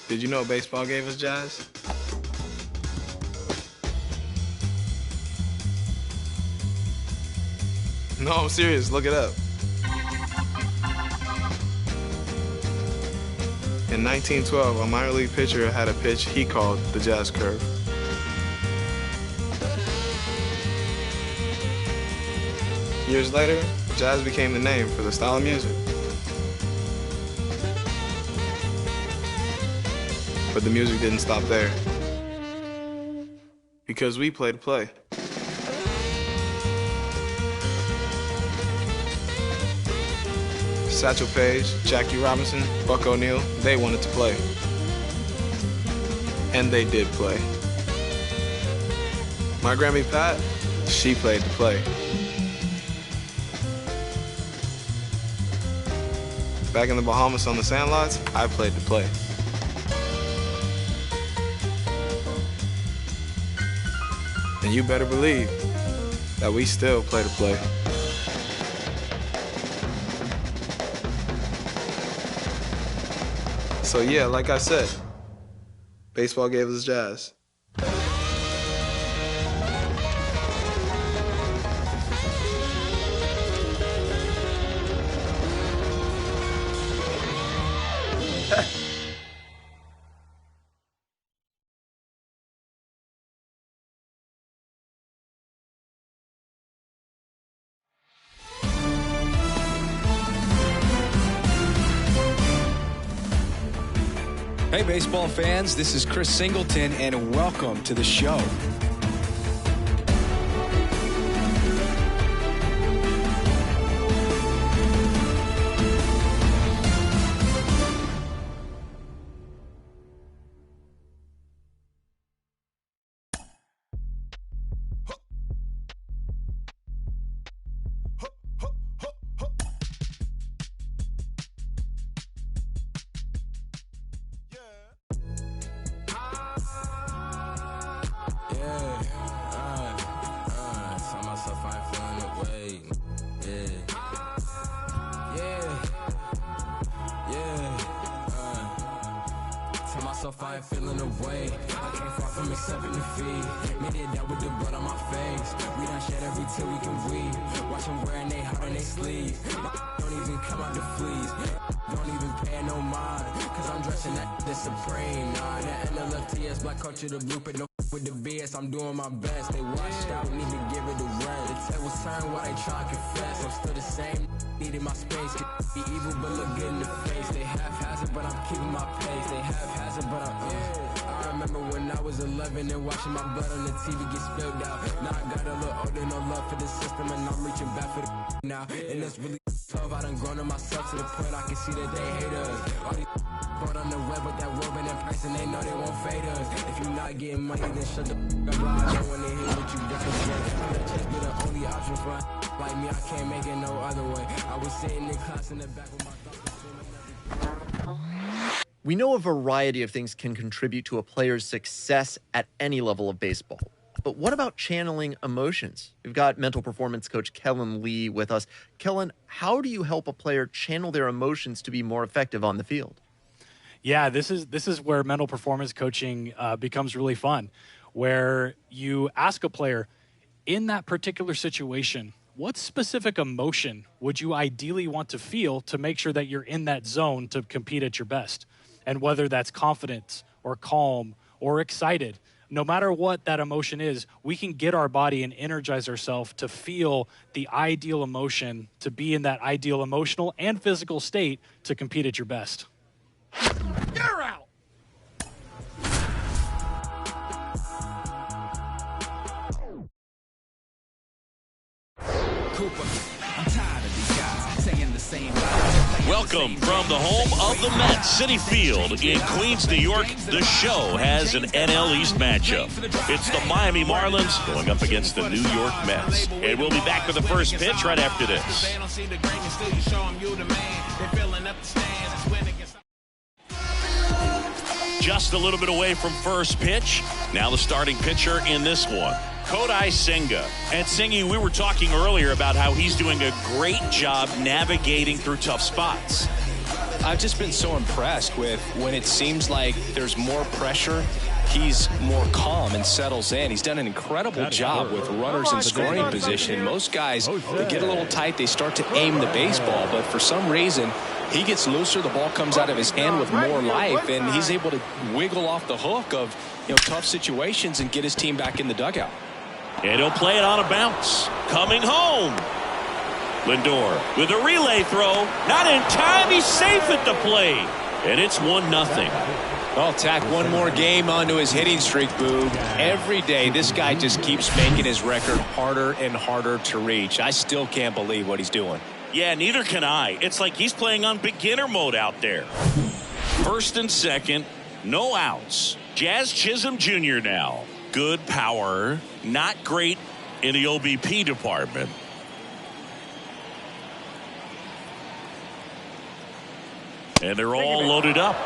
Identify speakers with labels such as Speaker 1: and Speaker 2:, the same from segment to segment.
Speaker 1: Did you know baseball gave us jazz? No, I'm serious. Look it up. In 1912, a minor league pitcher had a pitch he called the jazz curve. Years later, jazz became the name for the style of music. But the music didn't stop there. Because we play to play. Satchel Paige, Jackie Robinson, Buck O'Neil, they wanted to play. And they did play. My Grammy Pat, she played to play. Back in the Bahamas on the sandlots, I played to play. And you better believe that we still play to play. So yeah, like I said, baseball gave us jazz.
Speaker 2: Hey, baseball fans, this is Chris Singleton, and welcome to the show.
Speaker 3: I ain't feeling away. I came far from accepting defeat. Made it down with the blood on my face. We done shed every tear we can weep. Watch them wearing they heart on they sleeve. Don't even come out the fleas. Don't even pay no mind. Cause I'm dressing that the supreme. Nah, the NLFTS, black culture, the blueprint. No with the BS, I'm doing my best. They washed out, need to give it a rest. The tables turn while they try to confess. I'm still the same. Needing my space. Be evil, but look good in the face. They half-hazard, but I'm keeping my pace. They half-hazard, but I'm I remember when I was 11 and watching my blood on the TV get spilled out. Now I got a little older, no love for the system, and I'm reaching back for the now. And it's really tough. I done grown to myself to the point I can see that they hate us. All these brought on the web with that woman in person, they know they won't fade us. If you not getting money, then shut the up. I don't wanna hear what you represent. That just be the only option for like me. I can't make it no other way. I was sitting in class in the back with my thoughts.
Speaker 4: We know a variety of things can contribute to a player's success at any level of baseball. But what about channeling emotions? We've got mental performance coach Kellen Lee with us. Kellen, how do you help a player channel their emotions to be more effective on the field?
Speaker 5: Yeah, this is where mental performance coaching becomes really fun, where you ask a player, in that particular situation, what specific emotion would you ideally want to feel to make sure that you're in that zone to compete at your best? And whether that's confidence or calm or excited, no matter what that emotion is, we can get our body and energize ourselves to feel the ideal emotion, to be in that ideal emotional and physical state to compete at your best. You're out!
Speaker 3: Cooper, I'm tired of these guys saying the same lie.
Speaker 6: Welcome from the home of the Mets, Citi Field in Queens, New York. The show has an NL East matchup. It's the Miami Marlins going up against the New York Mets. And we'll be back with the first pitch right after this. Just a little bit away from first pitch. Now the starting pitcher in this one, Kodai Senga. And Singy, we were talking earlier about how he's doing a great job navigating through tough spots.
Speaker 2: I've just been so impressed with when it seems like there's more pressure, he's more calm and settles in. He's done an incredible job with runners in scoring position. Most guys, they get a little tight, they start to aim the baseball, but for some reason, he gets looser, the ball comes out of his hand with more life, and he's able to wiggle off the hook of tough situations and get his team back in the dugout.
Speaker 6: And he'll play it on a bounce. Coming home. Lindor with a relay throw. Not in time. He's safe at the plate. And it's 1-0.
Speaker 2: Well, tack one more game onto his hitting streak, Boog. Every day, this guy just keeps making his record harder and harder to reach. I still can't believe what he's doing.
Speaker 6: Yeah, neither can I. It's like he's playing on beginner mode out there. First and second, no outs. Jazz Chisholm Jr. now. Good power, not great in the OBP department. And they're all loaded up.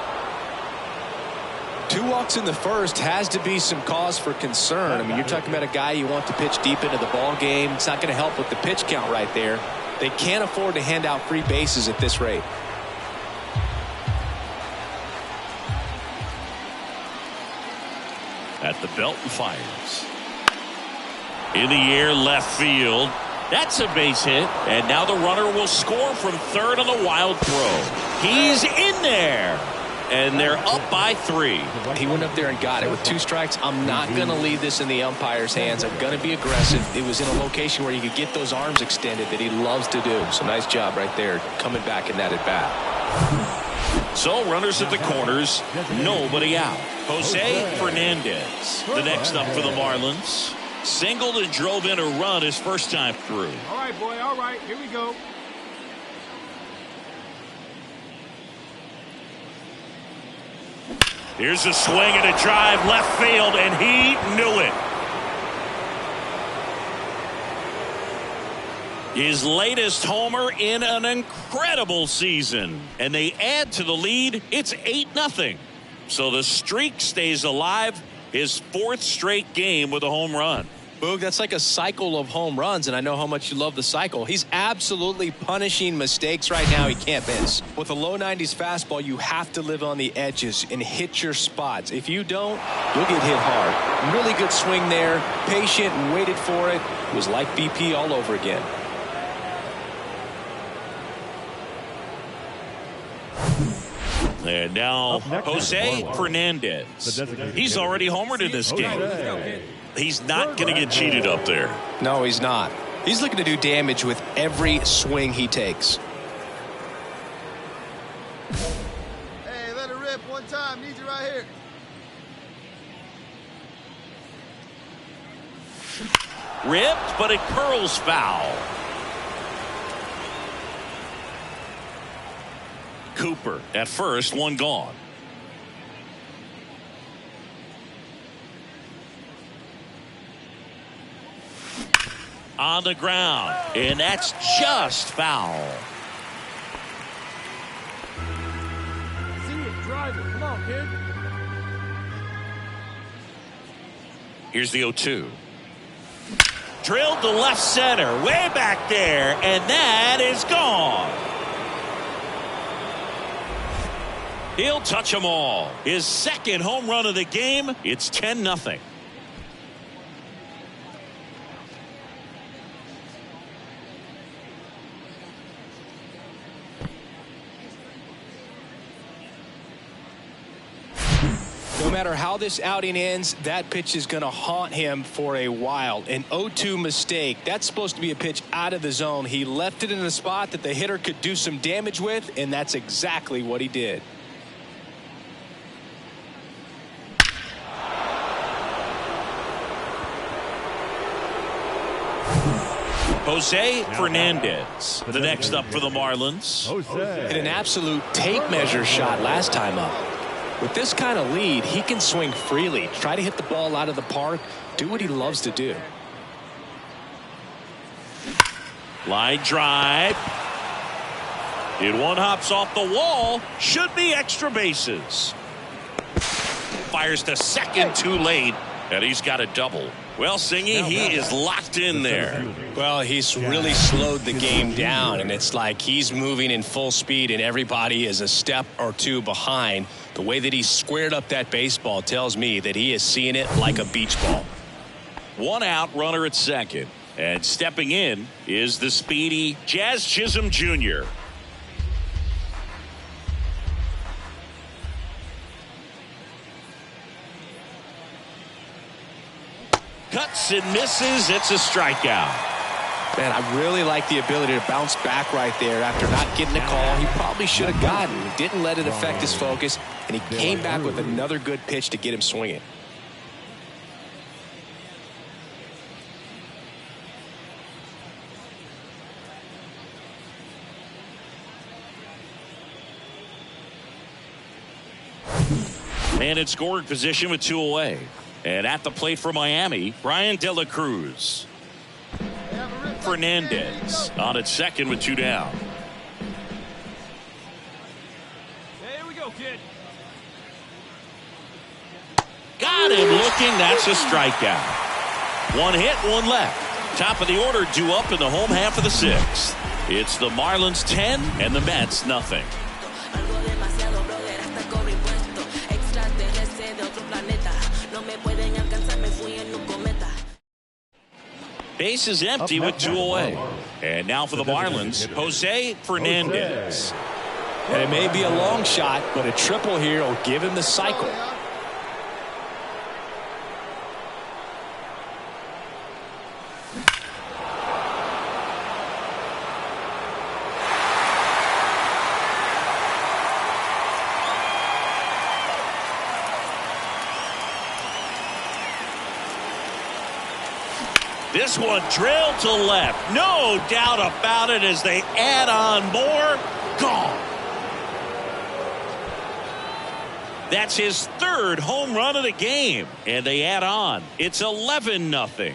Speaker 2: 2 walks in the first has to be some cause for concern. I mean, you're talking about a guy you want to pitch deep into the ball game. It's not going to help with the pitch count right there. They can't afford to hand out free bases at this rate.
Speaker 6: At the belt and fires. In the air, left field. That's a base hit. And now the runner will score from third on the wild throw. He's in there. And they're up by 3.
Speaker 2: He went up there and got it with 2 strikes. I'm not going to leave this in the umpire's hands. I'm going to be aggressive. It was in a location where he could get those arms extended that he loves to do. So nice job right there coming back in that at bat.
Speaker 6: So runners at the corners, nobody out. Jose Fernandez, the next up for the Marlins. Singled and drove in a run his first time through.
Speaker 7: All right, boy, all right, here we go.
Speaker 6: Here's a swing and a drive left field, and he knew it. His latest homer in an incredible season. And they add to the lead. It's 8-0. So the streak stays alive. His 4th straight game with a home run.
Speaker 2: Boog, that's like a cycle of home runs, and I know how much you love the cycle. He's absolutely punishing mistakes right now he can't miss. With a low 90s fastball, you have to live on the edges and hit your spots. If you don't, you'll get hit hard. Really good swing there, patient and waited for it. It was like BP all over again.
Speaker 6: And now Jose Fernandez. He's already homered in this game. He's not going to get cheated up there.
Speaker 2: No, he's not. He's looking to do damage with every swing he takes.
Speaker 7: Hey, let it rip one time. Need you right here.
Speaker 6: Ripped, but it curls foul. Cooper at first, 1 gone. On the ground, and that's just foul.
Speaker 7: See it, drive it. Come on, kid.
Speaker 6: Here's the 0-2. Drilled to left center, way back there, and that is gone. He'll touch them all. His 2nd home run of the game. It's 10-0.
Speaker 2: No matter how this outing ends, that pitch is going to haunt him for a while. An 0-2 mistake. That's supposed to be a pitch out of the zone. He left it in a spot that the hitter could do some damage with, and that's exactly what he did.
Speaker 6: Jose Fernandez, the next up for the Marlins.
Speaker 2: Hit an absolute tape measure shot last time up. With this kind of lead, he can swing freely, try to hit the ball out of the park, do what he loves to do.
Speaker 6: Line drive. It one hops off the wall. Should be extra bases. Fires to second too late, and he's got a double. Well, Singy, he is locked in there.
Speaker 2: Well, he's really slowed the game down, and it's like he's moving in full speed, and everybody is a step or two behind. The way that he squared up that baseball tells me that he is seeing it like a beach ball.
Speaker 6: 1 out, runner at second. And stepping in is the speedy Jazz Chisholm Jr. Cuts and misses. It's a strikeout.
Speaker 2: Man, I really like the ability to bounce back right there after not getting a call he probably should have gotten. He didn't let it affect his focus, and he came back with another good pitch to get him swinging.
Speaker 6: And in scoring position with 2 away. And at the plate for Miami, Brian De La Cruz. Fernandez on at second with 2 down.
Speaker 3: Here we go, kid.
Speaker 6: Got him looking. That's a strikeout. 1 hit, 1 left. Top of the order due up in the home half of the 6th. It's the Marlins 10 and the Mets nothing. Base is empty with 2 away. And now for the Marlins, Jose Fernandez.
Speaker 2: And it may be a long shot, but a triple here will give him the cycle.
Speaker 6: This one drilled to left. No doubt about it as they add on more. Gone. That's his 3rd home run of the game. And they add on. It's 11-0.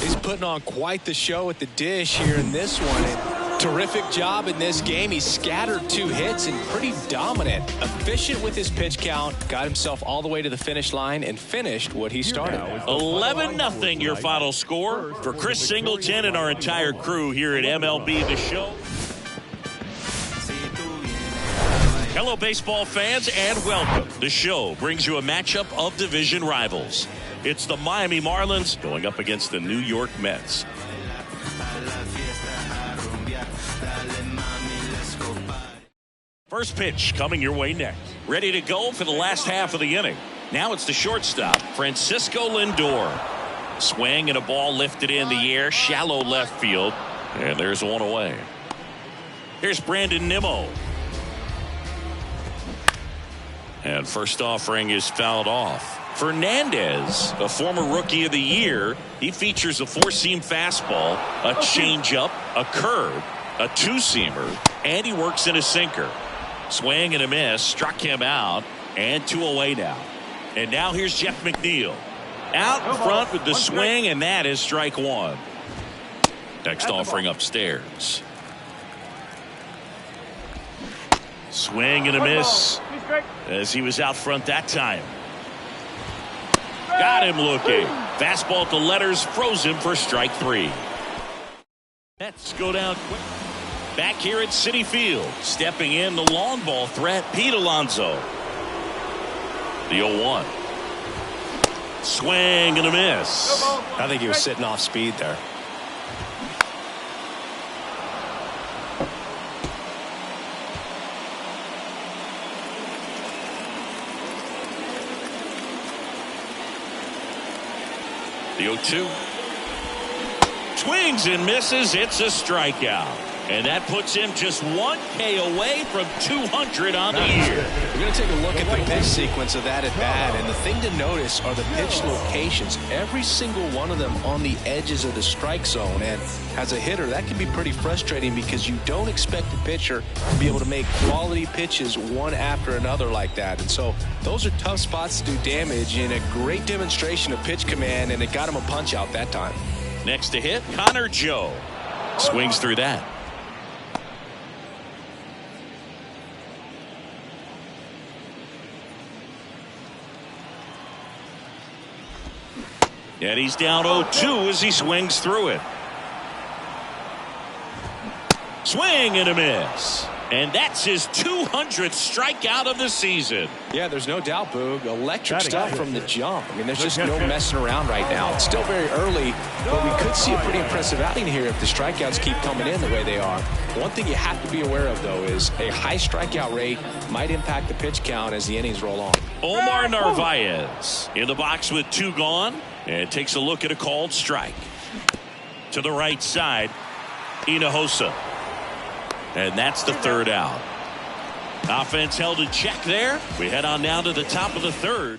Speaker 2: He's putting on quite the show at the dish here in this one. And terrific job in this game. He scattered 2 hits and pretty dominant. Efficient with his pitch count. Got himself all the way to the finish line and finished what he started.
Speaker 6: 11-0 your final score. For Chris Singleton and our entire crew here at MLB The Show. Hello, baseball fans, and welcome. The show brings you a matchup of division rivals. It's the Miami Marlins going up against the New York Mets. First pitch coming your way next. Ready to go for the last half of the inning. Now it's the shortstop, Francisco Lindor. Swing and a ball lifted in the air, shallow left field. And there's 1 away. Here's Brandon Nimmo. And first offering is fouled off. Fernandez, a former Rookie of the Year, he features a 4-seam fastball, a changeup, a curve, a 2-seamer, and he works in a sinker. Swing and a miss, struck him out, and 2 away now. And now here's Jeff McNeil. Out in front with the swing, and that is strike 1. Next offering upstairs. Swing and a miss as he was out front that time. Got him looking. Fastball to letters, froze him for strike 3. Mets go down quick. Back here at Citi Field, stepping in the long ball threat, Pete Alonso. The 0-1. Swing and a miss.
Speaker 2: I think he was sitting off speed there.
Speaker 6: The 0-2. Swings and misses. It's a strikeout. And that puts him just 1 K away from 200 on the year.
Speaker 2: We're going to take a look at the pitch sequence of that at bat. And the thing to notice are the pitch locations. Every single one of them on the edges of the strike zone. And as a hitter, that can be pretty frustrating because you don't expect the pitcher to be able to make quality pitches one after another like that. And so those are tough spots to do damage, and a great demonstration of pitch command, and it got him a punch out that time.
Speaker 6: Next to hit, Connor Joe. Swings through that. And he's down 0-2 as he swings through it. Swing and a miss. And that's his 200th strikeout of the season.
Speaker 2: Yeah, there's no doubt, Boog. Electric stuff from the jump. I mean, there's just no messing around right now. It's still very early, but we could see a pretty impressive outing here if the strikeouts keep coming in the way they are. One thing you have to be aware of, though, is a high strikeout rate might impact the pitch count as the innings roll on.
Speaker 6: Omar Narvaez in the box with 2 gone and takes a look at a called strike. To the right side, Hinojosa. And that's the 3rd out. Offense held in check there. We head on now to the top of the 3rd.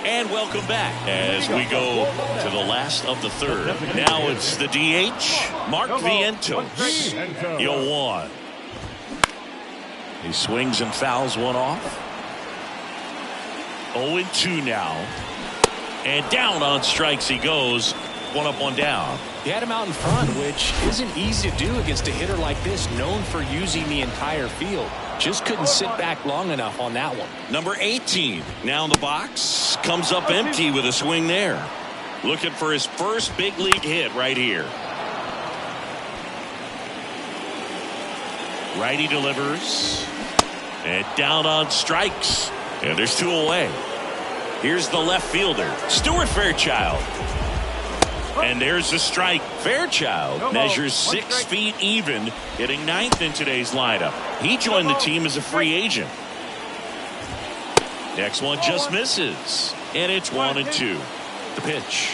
Speaker 6: And welcome back as we go to the last of the 3rd. Now it's the DH, Mark Vientos. 0-1. He swings and fouls one off. 0-2 now. And down on strikes he goes. 1 up, 1 down.
Speaker 2: He had him out in front, which isn't easy to do against a hitter like this, known for using the entire field. Just couldn't sit back long enough on that one.
Speaker 6: Number 18 now in the box. Comes up empty with a swing there. Looking for his first big league hit right here. Righty delivers. And down on strikes. And there's 2 away. Here's the left fielder, Stuart Fairchild. And there's the strike. Fairchild measures 6 feet even, hitting 9th in today's lineup. He joined the team as a free agent. Next one just misses. And it's 1-2. The pitch.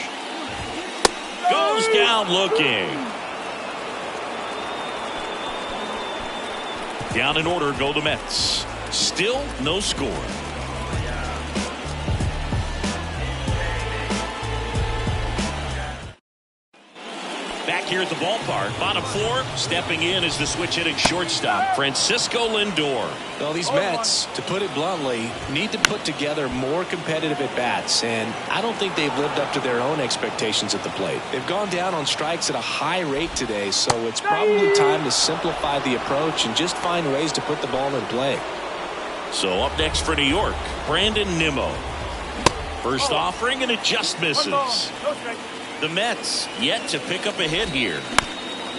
Speaker 6: Goes down looking. Down in order go the Mets. Still no score. Back here at the ballpark, bottom 4, stepping in is the switch hitting shortstop, Francisco Lindor.
Speaker 2: Well, these Mets, to put it bluntly, need to put together more competitive at-bats, and I don't think they've lived up to their own expectations at the plate. They've gone down on strikes at a high rate today, so it's probably time to simplify the approach and just find ways to put the ball in play.
Speaker 6: So up next for New York, Brandon Nimmo. First offering, and it just misses. The Mets yet to pick up a hit here.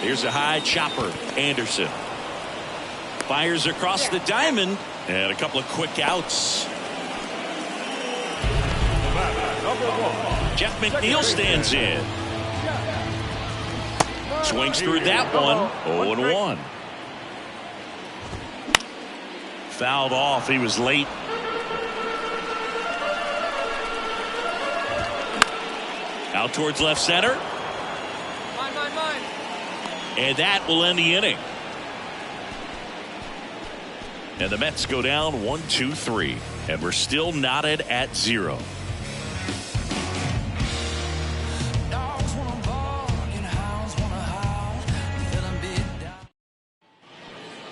Speaker 6: Here's a high chopper. Anderson fires across the diamond, and a couple of quick outs. Jeff McNeil stands in. Swings through that one. 0-1. Fouled off. He was late. Out towards left center. And that will end the inning. And the Mets go down 1-2-3. And we're still knotted at 0.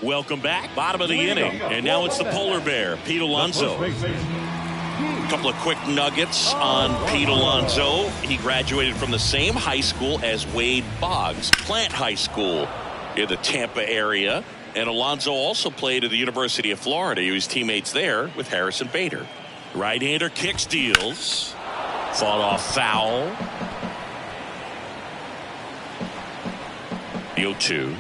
Speaker 6: Welcome back. Bottom of the inning. And now it's the polar bear, Pete Alonso. A couple of quick nuggets on Pete Alonso. He graduated from the same high school as Wade Boggs, Plant High School in the Tampa area. And Alonso also played at the University of Florida. He was teammates there with Harrison Bader. Right-hander kicks, deals. Fought off foul. The 0-2.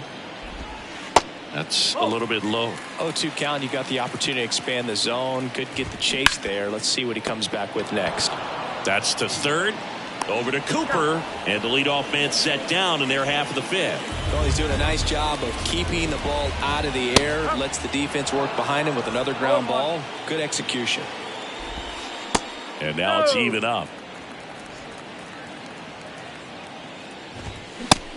Speaker 6: That's a little bit low.
Speaker 2: 0-2 count. You got the opportunity to expand the zone. Could get the chase there. Let's see what he comes back with next.
Speaker 6: That's to third. Over to Cooper. And the leadoff man set down in their half of the 5th.
Speaker 2: Well, he's doing a nice job of keeping the ball out of the air. Lets the defense work behind him with another ground ball. Good execution.
Speaker 6: And now it's even up.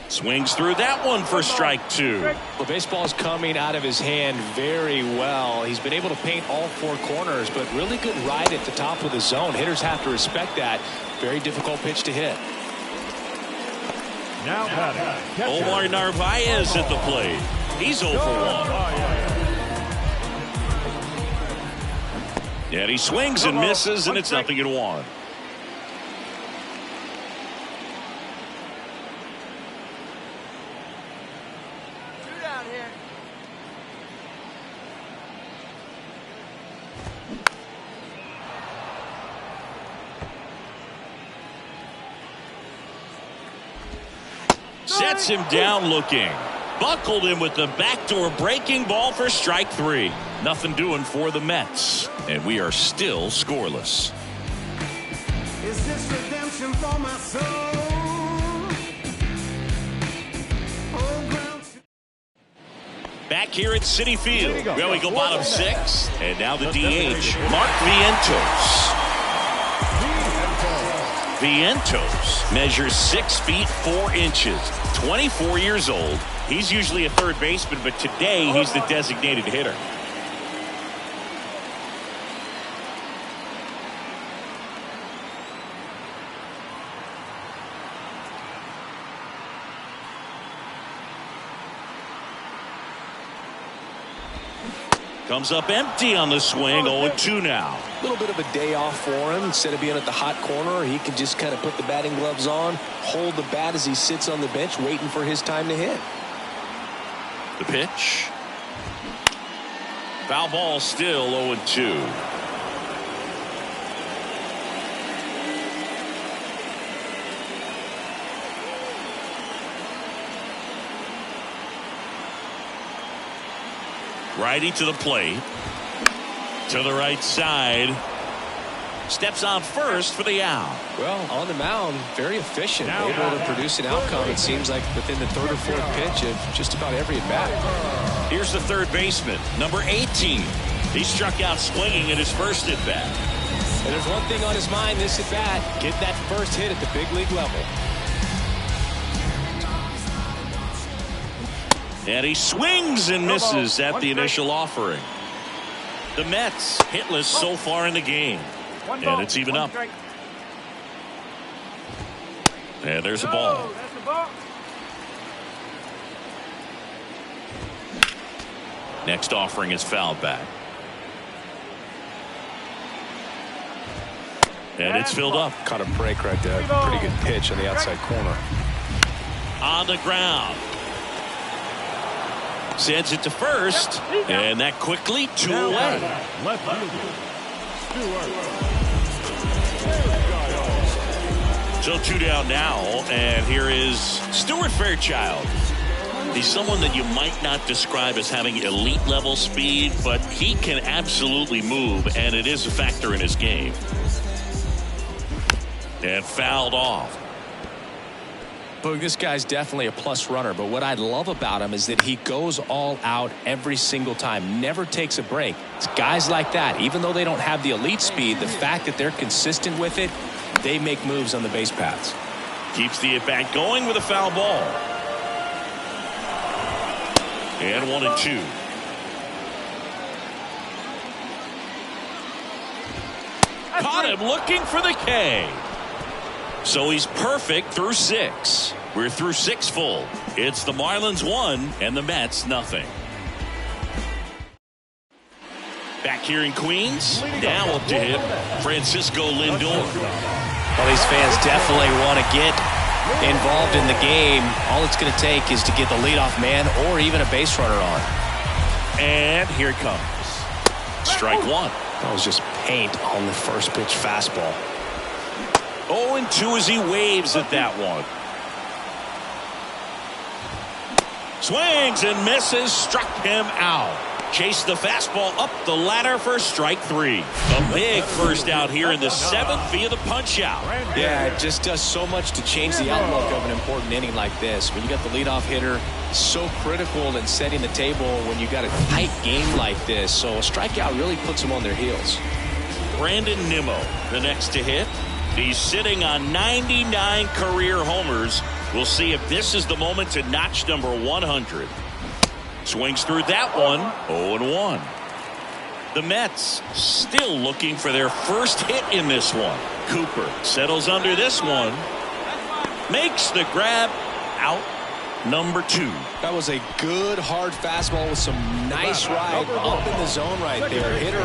Speaker 6: Swings through that one for strike 2.
Speaker 2: Well, baseball's coming out of his hand very well. He's been able to paint all 4 corners, but really good ride at the top of the zone. Hitters have to respect that. Very difficult pitch to hit.
Speaker 8: Now
Speaker 6: Omar Narvaez at the plate. He's 0 for 1. And he swings and misses, and it's 0-1. sets him down looking. Buckled him with the backdoor breaking ball for strike 3. Nothing doing for the Mets, and we are still scoreless.
Speaker 3: Is this redemption for my soul?
Speaker 6: Back here at Citi Field, where we go bottom 6, and now the DH, Mark Vientos. Vientos measures 6 feet 4 inches, 24 years old. He's usually a third baseman, but today he's the designated hitter. Comes up empty on the swing, 0-2 now.
Speaker 2: A little bit of a day off for him. Instead of being at the hot corner, he can just kind of put the batting gloves on, hold the bat as he sits on the bench waiting for his time to hit.
Speaker 6: The pitch. Foul ball, still 0-2. Righty to the plate. To the right side. Steps on first for the out.
Speaker 2: Well, on the mound, very efficient. Able to produce an outcome, it seems like, within the third or fourth pitch of just about every at-bat.
Speaker 6: Here's the third baseman, number 18. He struck out swinging at his first at-bat.
Speaker 2: And there's one thing on his mind this at-bat, get that first hit at the big league level.
Speaker 6: And he swings and misses at the initial offering. The Mets hitless so far in the game. And it's even up. And there's a ball. Next offering is fouled back. And it's filled up.
Speaker 2: Caught a break right there. Pretty good pitch on the outside corner.
Speaker 6: On the ground. Sends it to first. And that quickly 2 away. So 2 down now, and here is Stuart Fairchild. He's someone that you might not describe as having elite level speed, but he can absolutely move, and it is a factor in his game. And fouled off.
Speaker 2: Boog, this guy's definitely a plus runner, but what I love about him is that he goes all out every single time, never takes a break. It's guys like that, even though they don't have the elite speed, the fact that they're consistent with it, they make moves on the base paths.
Speaker 6: Keeps the at-bat going with a foul ball. And 1-2. Caught him looking for the K. So he's perfect through 6. We're through 6 full. It's the Marlins 1 and the Mets nothing. Back here in Queens, now up to him, Francisco Lindor.
Speaker 2: Well, these fans definitely want to get involved in the game. All it's going to take is to get the leadoff man or even a base runner on.
Speaker 6: And here it comes. Strike 1.
Speaker 2: That was just paint on the first pitch fastball.
Speaker 6: 0-2 as he waves at that one. Swings and misses, struck him out. Chased the fastball up the ladder for strike 3. A big first out here in the 7th via the punch out.
Speaker 2: Yeah, it just does so much to change the outlook of an important inning like this. When you got the leadoff hitter, so critical in setting the table when you got a tight game like this. So a strikeout really puts them on their heels.
Speaker 6: Brandon Nimmo, the next to hit. He's sitting on 99 career homers. We'll see if this is the moment to notch number 100. Swings through that one, 0-1. The Mets still looking for their first hit in this one. Cooper settles under this one. Makes the grab, out number 2.
Speaker 2: That was a good hard fastball with some nice ride up in the zone right there. Hitter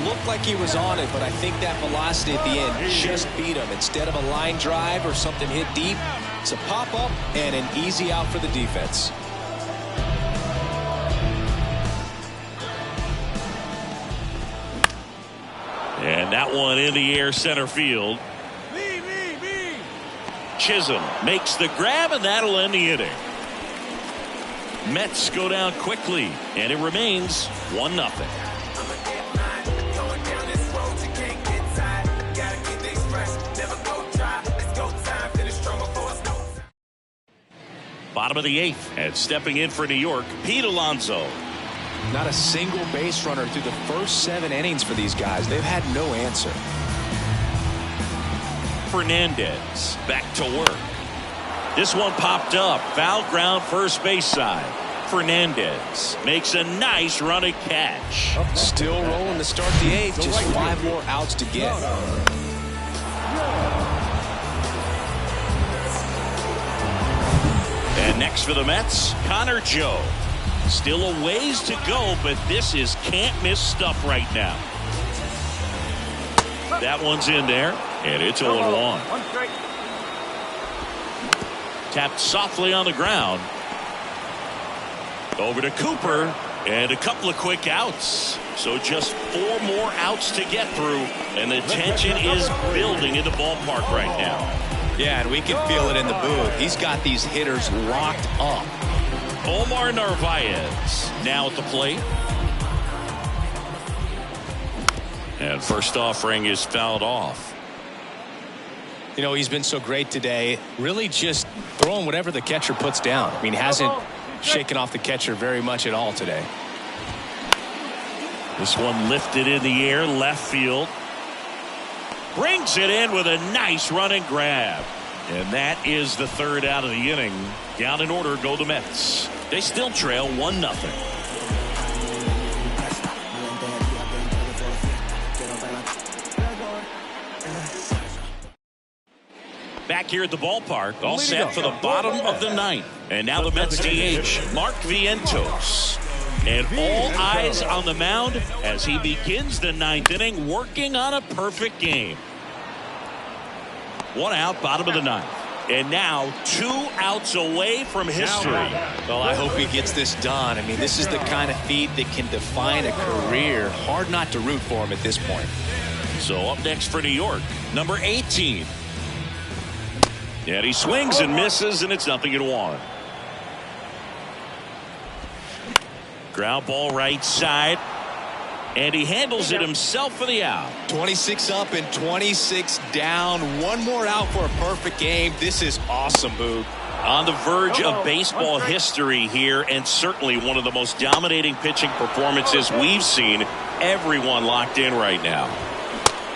Speaker 2: looked like he was on it, but I think that velocity at the end just beat him. Instead of a line drive or something hit deep, it's a pop-up and an easy out for the defense. And that one in the air center field.
Speaker 6: Chisholm makes the grab, and that'll end the inning. Mets go down quickly, and it remains 1-0. Bottom of the 8th, and stepping in for New York, Pete Alonso.
Speaker 2: Not a single base runner through the first 7 innings for these guys. They've had no answer.
Speaker 6: Fernandez back to work. This one popped up. Foul ground first base side. Fernandez makes a nice running catch.
Speaker 2: Still rolling to start the 8th. Just 5 more outs to get.
Speaker 6: And next for the Mets, Connor Joe. Still a ways to go, but this is can't-miss stuff right now. That one's in there, and it's 0-1. Tapped softly on the ground. Over to Cooper, and a couple of quick outs. So just 4 more outs to get through, and the tension is building in the ballpark right now.
Speaker 2: Yeah, and we can feel it in the booth. He's got these hitters locked up.
Speaker 6: Omar Narvaez now at the plate. And first offering is fouled off.
Speaker 2: You know, he's been so great today. Really just throwing whatever the catcher puts down. I mean, hasn't shaken off the catcher very much at all today.
Speaker 6: This one lifted in the air, left field. Brings it in with a nice running grab. And that is the 3rd out of the inning. Down in order go the Mets. They still trail 1-0. Back here at the ballpark, all set for the bottom of the 9th. And now the Mets DH, Mark Vientos. And all eyes on the mound as he begins the 9th inning, working on a perfect game. 1 out, bottom of the 9th. And now 2 outs away from history.
Speaker 2: Well, I hope he gets this done. I mean, this is the kind of feat that can define a career. Hard not to root for him at this point.
Speaker 6: So up next for New York, number 18. And he swings and misses, and it's 0-1. Ground ball right side. And he handles it himself for the out.
Speaker 2: 26 up and 26 down. 1 more out for a perfect game. This is awesome, Boog.
Speaker 6: On the verge of baseball history here, and certainly one of the most dominating pitching performances we've seen. Everyone locked in right now.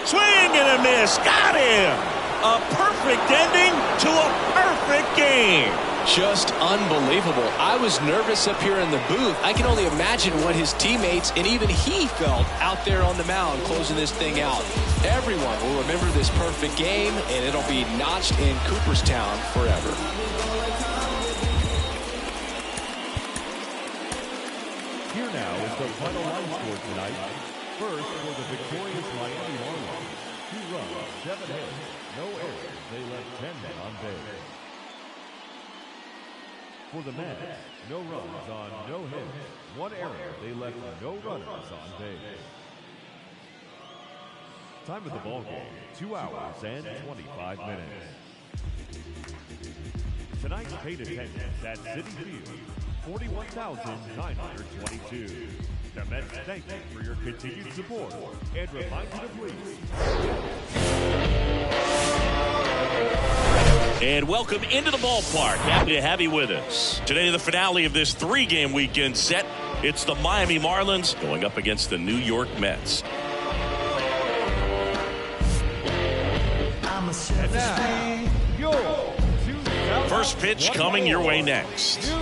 Speaker 6: Swing and a miss. Got him. A perfect ending to a perfect game.
Speaker 2: Just unbelievable. I was nervous up here in the booth. I can only imagine what his teammates and even he felt out there on the mound closing this thing out. Everyone will remember this perfect game, and it'll be notched in Cooperstown forever.
Speaker 8: Here now is the final line score tonight. First for the victorious Miami Marlins. 2 runs, 7 hits, no errors. They left 10 men on base. For the Mets, no runs on no hits, 1 error. They left no runners on base. Time of the ball game, 2 hours and 25 minutes. Tonight's paid attendance at Citi Field, 41,922. The Mets thank you for your continued support and remind you to please.
Speaker 6: And welcome into the ballpark. Happy to have you with us. Today, the finale of this 3-game weekend set. It's the Miami Marlins going up against the New York Mets.
Speaker 8: And now, your
Speaker 6: First pitch coming your way next.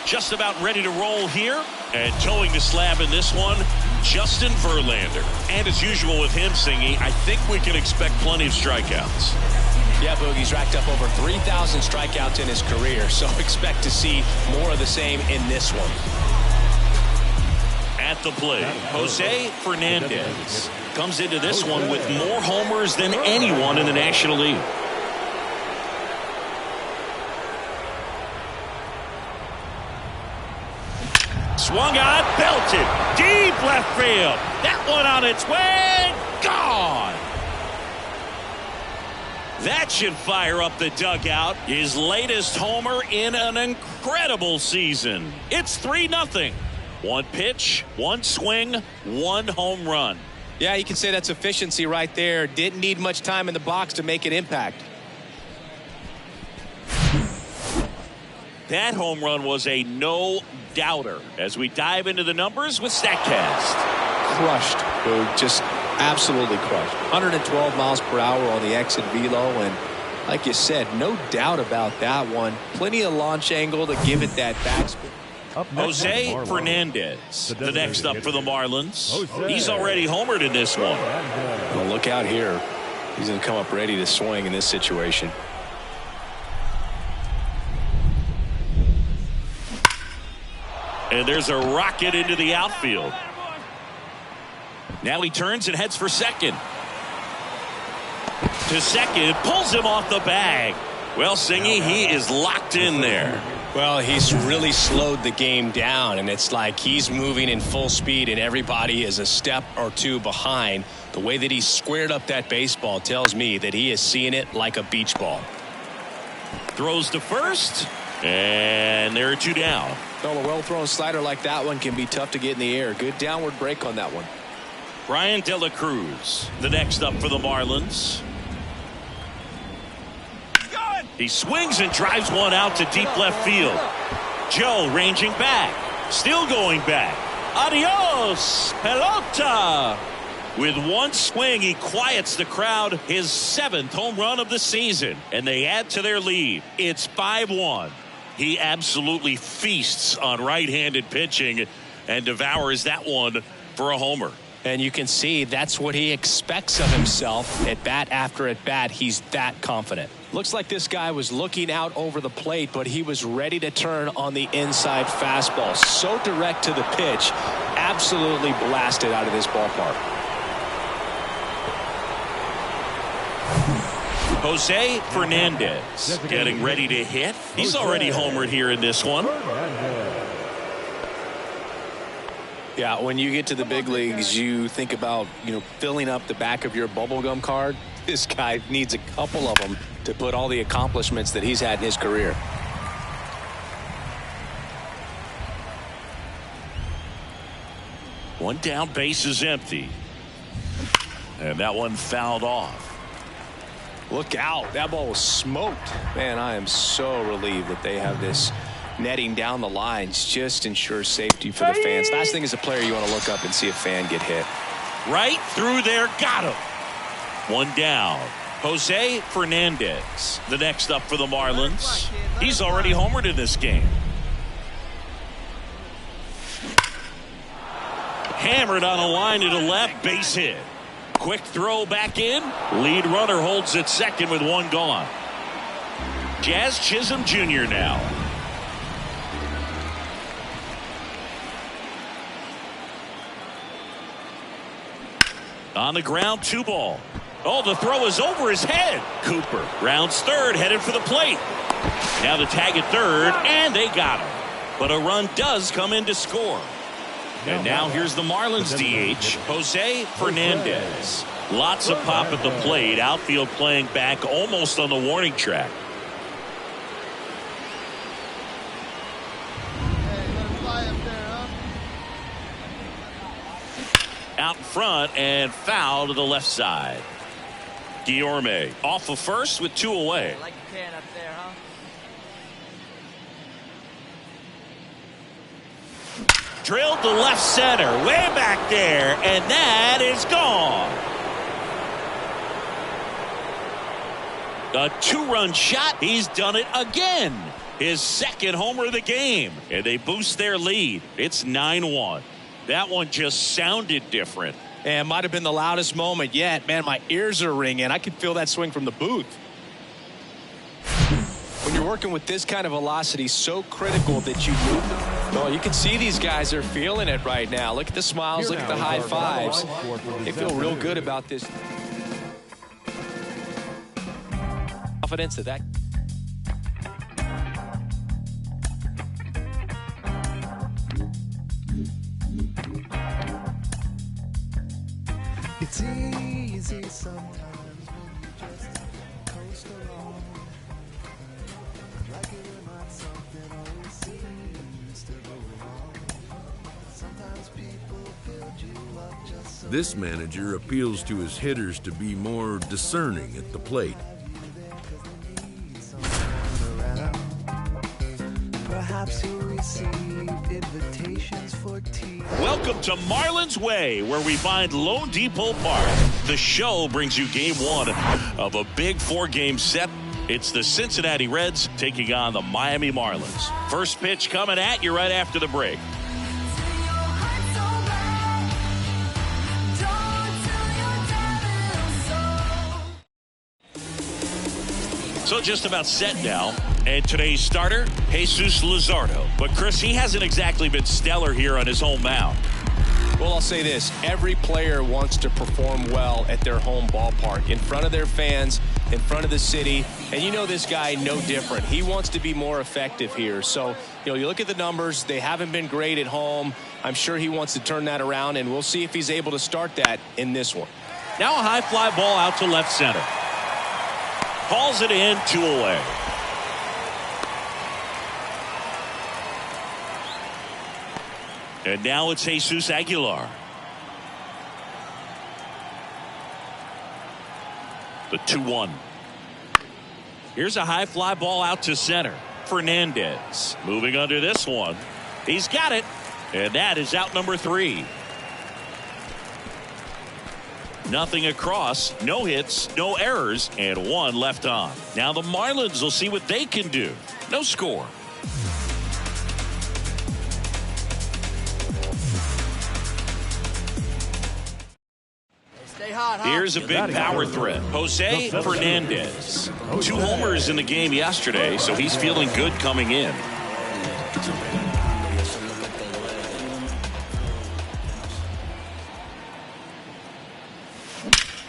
Speaker 6: Just about ready to roll here. And towing the slab in this one, Justin Verlander. And as usual with him singing, I think we can expect plenty of strikeouts.
Speaker 2: Yeah, Boogie's racked up over 3,000 strikeouts in his career, so expect to see more of the same in this one.
Speaker 6: At the plate, Jose Fernandez comes into this one with more homers than anyone in the National League. Swung on, belted, deep left field. That one on its way, gone. That should fire up the dugout. His latest homer in an incredible season. It's 3-0. One pitch, one swing, one home run.
Speaker 2: Yeah, you can say that's efficiency right there. Didn't need much time in the box to make an impact.
Speaker 6: That home run was a no-doubter. As we dive into the numbers with StatCast.
Speaker 2: Crushed. Just absolutely crushed. 112 miles per hour on the exit velo, and like you said, no doubt about that one. Plenty of launch angle to give it that backspin.
Speaker 6: Jose Fernandez, the next up for the Marlins. He's already homered in this one.
Speaker 2: Well, look out here. He's going to come up ready to swing in this situation.
Speaker 6: And there's a rocket into the outfield. Now he turns and heads for second. To second, pulls him off the bag. Well, Singy, he is locked in there.
Speaker 2: Well, he's really slowed the game down, and it's like he's moving in full speed, and everybody is a step or two behind. The way that he squared up that baseball tells me that he is seeing it like a beach ball.
Speaker 6: Throws to first, and there are two down.
Speaker 2: Well, a well-thrown slider like that one can be tough to get in the air. Good downward break on that one.
Speaker 6: Brian De La Cruz, the next up for the Marlins. He swings and drives one out to deep left field. Joe ranging back, still going back. Adios, pelota. With one swing, he quiets the crowd. His 7th home run of the season, and they add to their lead. It's 5-1. He absolutely feasts on right-handed pitching and devours that one for a homer.
Speaker 2: And you can see that's what he expects of himself at bat after at bat. He's that confident. Looks like this guy was looking out over the plate, but he was ready to turn on the inside fastball. So direct to the pitch, absolutely blasted out of this ballpark.
Speaker 6: Jose Fernandez getting ready to hit. He's already homered here in this one.
Speaker 2: Yeah, when you get to the big leagues, you think about, filling up the back of your bubblegum card. This guy needs a couple of them to put all the accomplishments that he's had in his career.
Speaker 6: One down, base is empty. And that one fouled off.
Speaker 2: Look out. That ball was smoked. Man, I am so relieved that they have this netting down the lines. Just ensures safety for the fans. Last thing as a player, you want to look up and see a fan get hit.
Speaker 6: Right through there. Got him. One down. Jose Fernandez, the next up for the Marlins. He's already homered in this game. Hammered on a line to the left, base hit. Quick throw back in. Lead runner holds at second with one gone. Jazz Chisholm Jr. now. On the ground, 2 ball. Oh, the throw is over his head. Cooper rounds third, headed for the plate. Now the tag at third, and they got him. But a run does come in to score. And now here's the Marlins DH, Jose Fernandez. Lots of pop at the plate. Outfield playing back almost on the warning track. Out front and foul to the left side. Guillorme off of first with 2 away.
Speaker 9: Like a can up there, huh?
Speaker 6: Drilled to left center, way back there, and that is gone. A 2-run shot. He's done it again. His 2nd homer of the game, and they boost their lead. It's 9-1. That one just sounded different.
Speaker 2: And might have been the loudest moment yet. Man, my ears are ringing. I could feel that swing from the booth. When you're working with this kind of velocity, so critical that you move them. Well, you can see these guys are feeling it right now. Look at the smiles. Look at the high fives. They feel real good about this. Confidence that
Speaker 3: It's easy sometimes when you just coast along. Like it or not, something always seems to go wrong. Sometimes people build you up just so
Speaker 9: This manager appeals to his hitters to be more discerning at the plate.
Speaker 3: perhaps you'll receive invitations for tea.
Speaker 6: Welcome to Marlins Way, where we find Lone Depot Park. The show brings you game one of a big 4-game set. It's the Cincinnati Reds taking on the Miami Marlins. First pitch coming at you right after the break. So just about set now. And today's starter, Jesus Luzardo. But Chris, he hasn't exactly been stellar here on his home mound.
Speaker 2: Well, I'll say this. Every player wants to perform well at their home ballpark, in front of their fans, in front of the city. And you know this guy no different. He wants to be more effective here. So, you look at the numbers. They haven't been great at home. I'm sure he wants to turn that around, and we'll see if he's able to start that in this one.
Speaker 6: Now a high fly ball out to left center. Calls it in, 2 away. And now it's Jesus Aguilar. The 2-1. Here's a high fly ball out to center. Fernandez moving under this one. He's got it. And that is out number 3. Nothing across, no hits, no errors, and 1 left on. Now the Marlins will see what they can do. No score. Here's a big power threat. Jose Fernandez. 2 homers in the game yesterday, so he's feeling good coming in.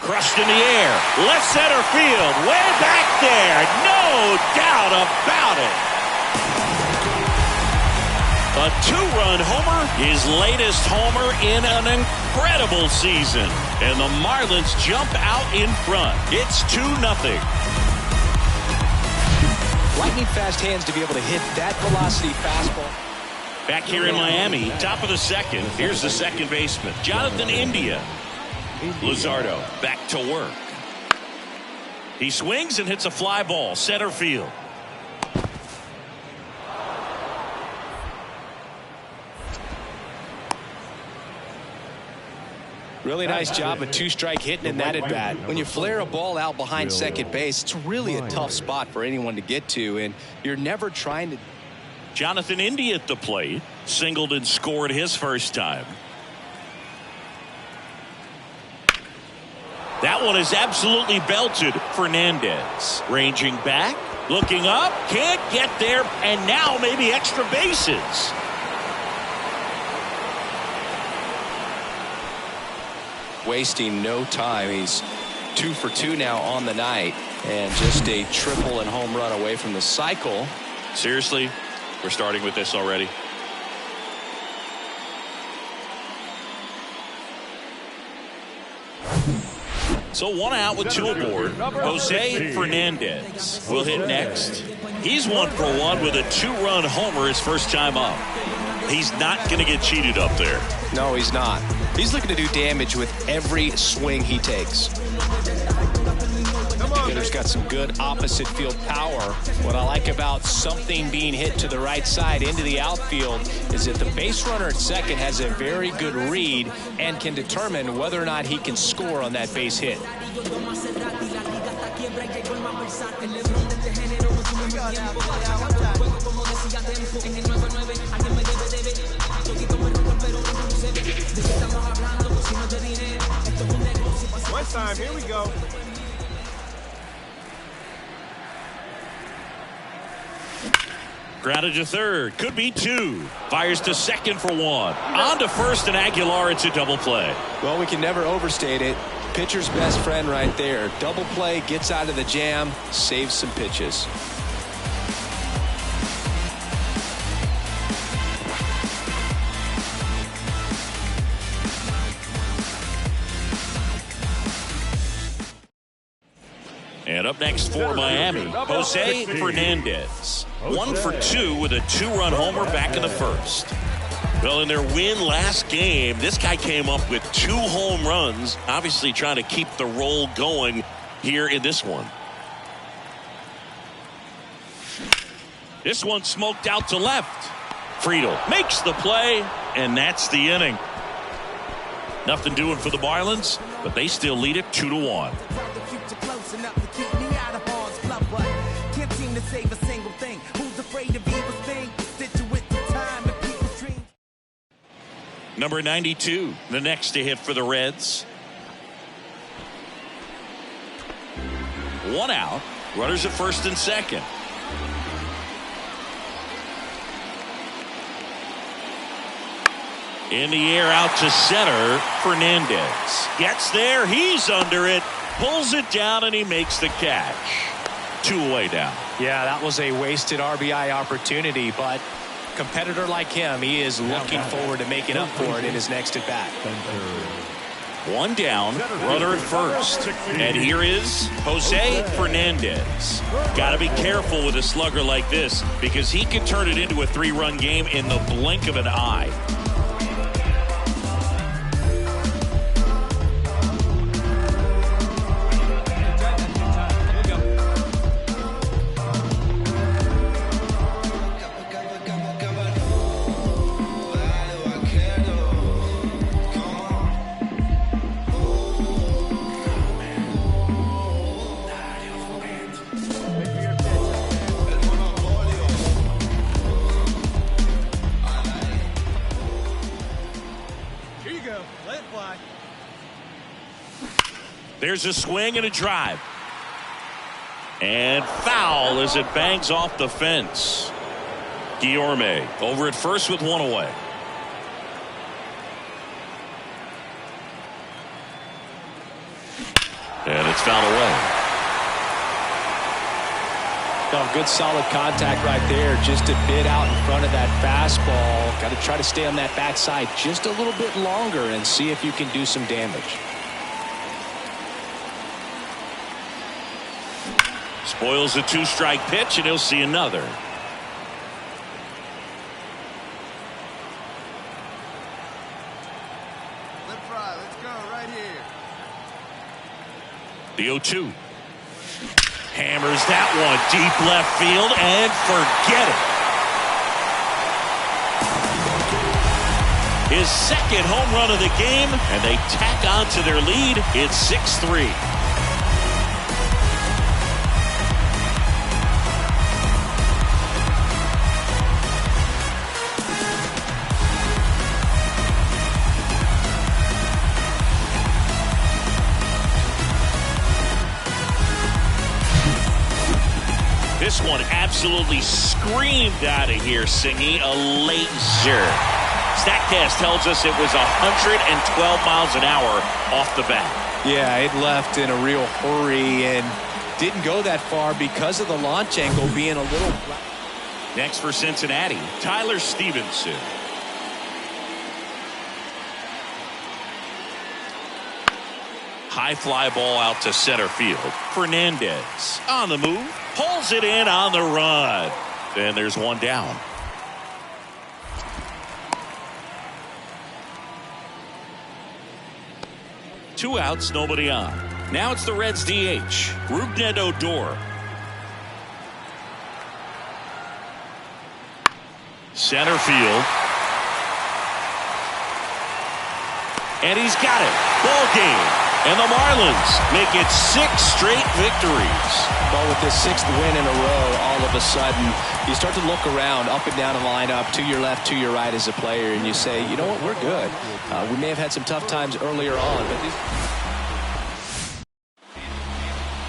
Speaker 6: Crushed in the air. Left center field. Way back there. No doubt about it. A 2-run homer. His latest homer in an incredible season. And the Marlins jump out in front. It's 2-0.
Speaker 2: Lightning fast hands to be able to hit that velocity fastball.
Speaker 6: Back here in Miami, top of the second. Here's the second baseman, Jonathan India. Luzardo back to work. He swings and hits a fly ball center field.
Speaker 2: Really nice job of 2-strike hitting in that at bat. When you flare a ball out behind second base, it's really a tough spot for anyone to get to, and you're never trying to.
Speaker 6: Jonathan India at the plate, singled and scored his first time. That one is absolutely belted. Fernandez ranging back, looking up, can't get there, and now maybe extra bases.
Speaker 2: Wasting no time. He's 2 for 2 now on the night, and just a triple and home run away from the cycle.
Speaker 6: Seriously, we're starting with this already. So 1 out with 2 aboard. Jose Fernandez will hit next. He's 1 for 1 with a 2-run homer his first time up. He's not going to get cheated up there.
Speaker 2: No, he's not. He's looking to do damage with every swing he takes. The hitter's got some good opposite field power. What I like about something being hit to the right side into the outfield is that the base runner at second has a very good read and can determine whether or not he can score on that base hit.
Speaker 7: One time, here we go.
Speaker 6: Grounded to third, could be 2. Fires to second for 1. On to first, and Aguilar, it's a double play.
Speaker 2: Well, we can never overstate it. Pitcher's best friend right there. Double play, gets out of the jam, saves some pitches.
Speaker 6: And up next for Miami, Jose Fernandez. 1 for 2 with a 2-run homer back in the first. Well, in their win last game, this guy came up with 2 home runs, obviously trying to keep the roll going here in this one. This one smoked out to left. Friedel makes the play, and that's the inning. Nothing doing for the Marlins, but they still lead it 2-1. Number 92, the next to hit for the Reds. 1 out, runners at first and second. In the air out to center, Fernandez gets there, he's under it, pulls it down, and he makes the catch. 2 away down.
Speaker 2: Yeah, that was a wasted RBI opportunity, but competitor like him, he is looking forward to making up for it in his next at bat.
Speaker 6: 1 down, runner at first. And here is Jose Fernandez. Got to be careful with a slugger like this because he can turn it into a 3-run game in the blink of an eye. There's a swing and a drive. And foul as it bangs off the fence. Guillorme over at first with 1 away. And it's fouled away.
Speaker 2: Oh, good solid contact right there. Just a bit out in front of that fastball. Got to try to stay on that backside just a little bit longer and see if you can do some damage.
Speaker 6: Spoils a 2-strike pitch, and he'll see another.
Speaker 7: Left fry, let's go right here.
Speaker 6: The 0-2. Hammers that one deep left field, and forget it. His second home run of the game, and they tack on to their lead. It's 6-3. This one absolutely screamed out of here, Singy. A laser. StatCast tells us it was 112 miles an hour off the bat.
Speaker 2: Yeah, it left in a real hurry and didn't go that far because of the launch angle being a little flat.
Speaker 6: Next for Cincinnati, Tyler Stevenson. High fly ball out to center field. Fernandez on the move. Pulls it in on the run. Then there's 1 down. Two outs, nobody on. Now it's the Reds DH, Rougned Odor. Center field. And he's got it. Ball game. And the Marlins make it 6 straight victories.
Speaker 2: Well, with this 6th win in a row, all of a sudden, you start to look around, up and down the lineup, to your left, to your right as a player, and you say, you know what, we're good. We may have had some tough times earlier on, but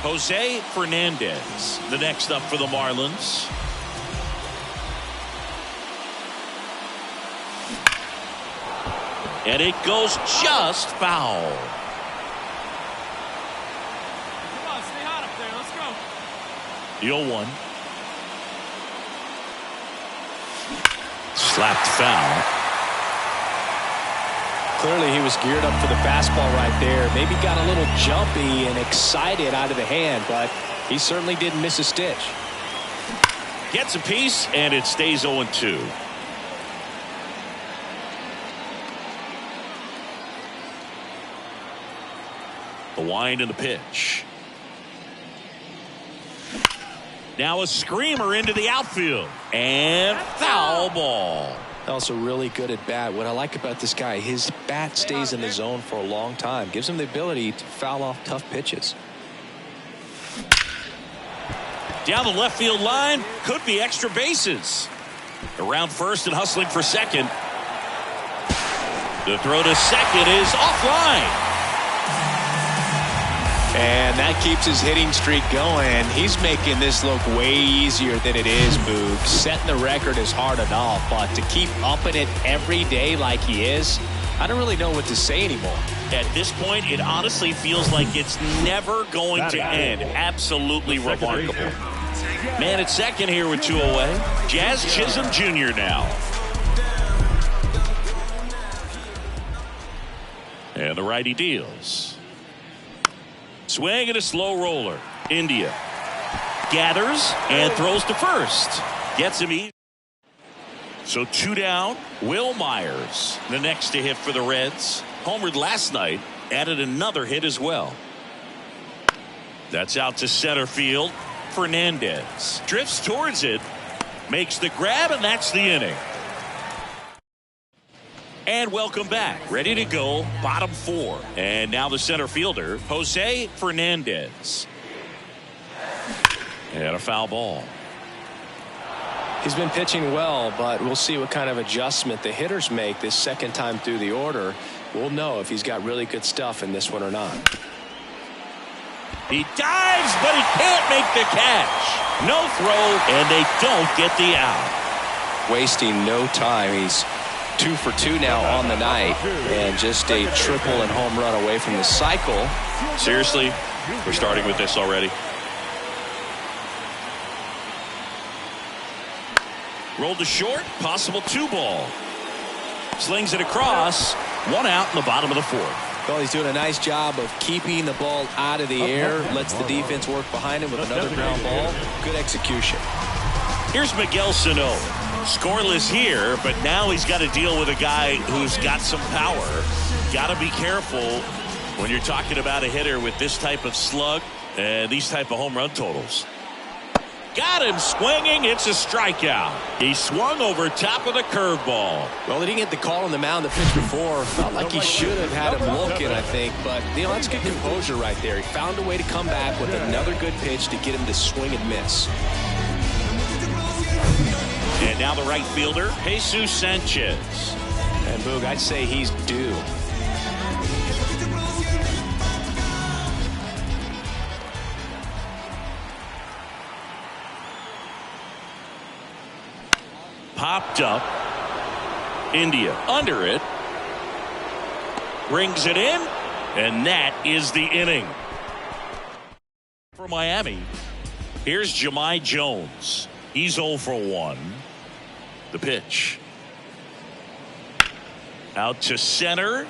Speaker 6: Jose Fernandez, the next up for the Marlins. And it goes just foul. The 0-1. Slapped foul.
Speaker 2: Clearly he was geared up for the fastball right there. Maybe got a little jumpy and excited out of the hand, but He certainly didn't miss a stitch.
Speaker 6: Gets a piece, and it stays 0-2. The wind and the pitch. Now a screamer into the outfield. And foul ball.
Speaker 2: Also really good at bat. What I like about this guy, his bat stays in the zone for a long time. Gives him the ability to foul off tough pitches.
Speaker 6: Down the left field line. Could be extra bases. Around first and hustling for second. The throw to second is offline.
Speaker 2: And that keeps his hitting streak going. He's making this look way easier than it is, Boog. Setting the record is hard enough, but to keep upping it every day like he is, I don't really know what to say anymore.
Speaker 6: At this point, it honestly feels like it's never going to end. Absolutely remarkable. Man at second here with 2 away. Jazz Chisholm Jr. now. And the righty deals. Swing and a slow roller. India gathers and throws to first. Gets him easy. So 2 down. Will Myers, the next to hit for the Reds. Homered last night. Added another hit as well. That's out to center field. Fernandez drifts towards it. Makes the grab, and that's the inning. And welcome back. Ready to go. Bottom 4. And now the center fielder, Jose Fernandez. And a foul ball.
Speaker 2: He's been pitching well, but we'll see what kind of adjustment the hitters make this second time through the order. We'll know if he's got really good stuff in this one or not.
Speaker 6: He dives, but he can't make the catch. No throw, and they don't get the out.
Speaker 2: Wasting no time. He's 2 for 2 now on the night, and just a triple and home run away from the cycle.
Speaker 6: Seriously, we're starting with this already. Rolled to short, possible 2-ball. Slings it across, 1 out in the bottom of the 4th.
Speaker 2: Well, he's doing a nice job of keeping the ball out of the air, lets the defense work behind him with another ground ball. Good execution.
Speaker 6: Here's Miguel Sano. Scoreless here, but now he's got to deal with a guy who's got some power. Got to be careful when you're talking about a hitter with this type of slug and these type of home run totals. Got him swinging. It's a strikeout. He swung over top of the curveball.
Speaker 2: Well, he didn't get the call on the mound the pitch before. Felt like he should have had him looking, I think. But, that's good composure right there. He found a way to come back with another good pitch to get him to swing and miss.
Speaker 6: And now the right fielder, Jesus Sanchez.
Speaker 2: And, Boog, I'd say he's due.
Speaker 6: Popped up. India under it. Brings it in. And that is the inning. For Miami, here's Jahmai Jones. He's 0 for 1. The pitch. Out to center.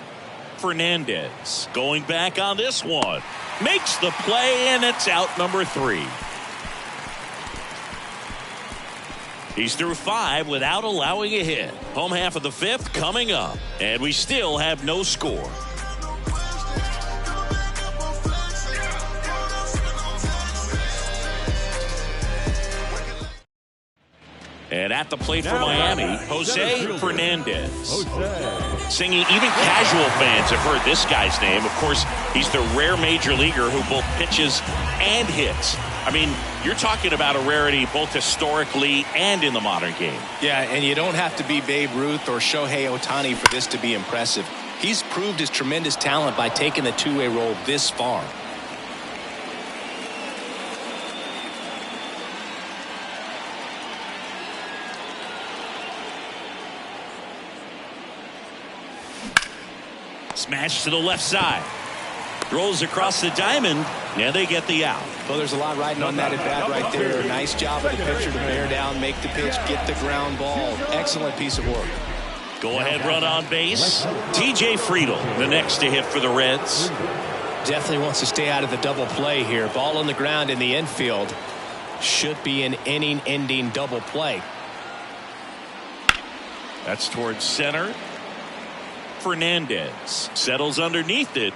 Speaker 6: Fernandez going back on this one. Makes the play, and it's out number 3. He's through 5 without allowing a hit. Home half of the 5th coming up. And we still have no score. And at the plate for Miami, Jose Fernandez. Singing, even casual fans have heard this guy's name. Of course, he's the rare major leaguer who both pitches and hits. I mean, you're talking about a rarity both historically and in the modern game.
Speaker 2: Yeah, and you don't have to be Babe Ruth or Shohei Ohtani for this to be impressive. He's proved his tremendous talent by taking the two-way role this far.
Speaker 6: Smash to the left side. Rolls across the diamond, and they get the out.
Speaker 2: Well, there's a lot riding on that at bat right there. Nice job of the pitcher to bear down, make the pitch, get the ground ball. Excellent piece of work.
Speaker 6: Go ahead run on base. TJ Friedl, the next to hit for the Reds.
Speaker 2: Definitely wants to stay out of the double play here. Ball on the ground in the infield. Should be an inning-ending double play.
Speaker 6: That's towards center. Fernandez settles underneath it.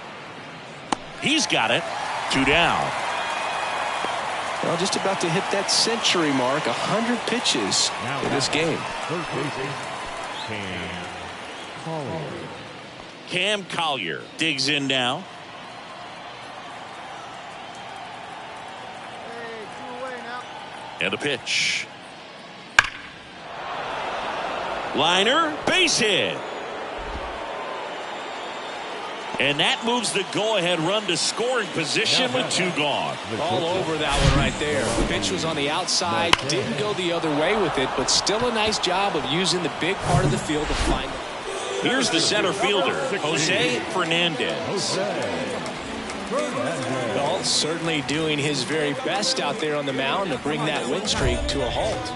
Speaker 6: He's got it. 2 down.
Speaker 2: Well, just about to hit that century mark. 100 pitches in this game.
Speaker 6: Cam Collier digs in now.
Speaker 7: Hey, 2 away now.
Speaker 6: And a pitch. Liner, base hit. And that moves the go-ahead run to scoring position with 2 gone.
Speaker 2: All over that one right there. The pitch was on the outside, didn't go the other way with it, but still a nice job of using the big part of the field to find it.
Speaker 6: Here's the center fielder, Jose Fernandez.
Speaker 2: Well, certainly doing his very best out there on the mound to bring that win streak to a halt.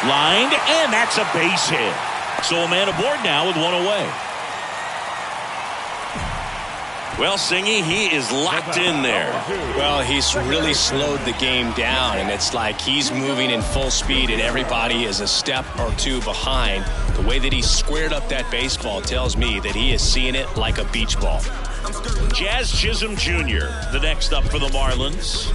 Speaker 6: Lined, and that's a base hit. So a man aboard now with 1 away. Well, Singy, he is locked in there.
Speaker 2: Well, he's really slowed the game down, and it's like he's moving in full speed, and everybody is a step or 2 behind. The way that he squared up that baseball tells me that he is seeing it like a beach ball.
Speaker 6: Jazz Chisholm Jr., the next up for the Marlins.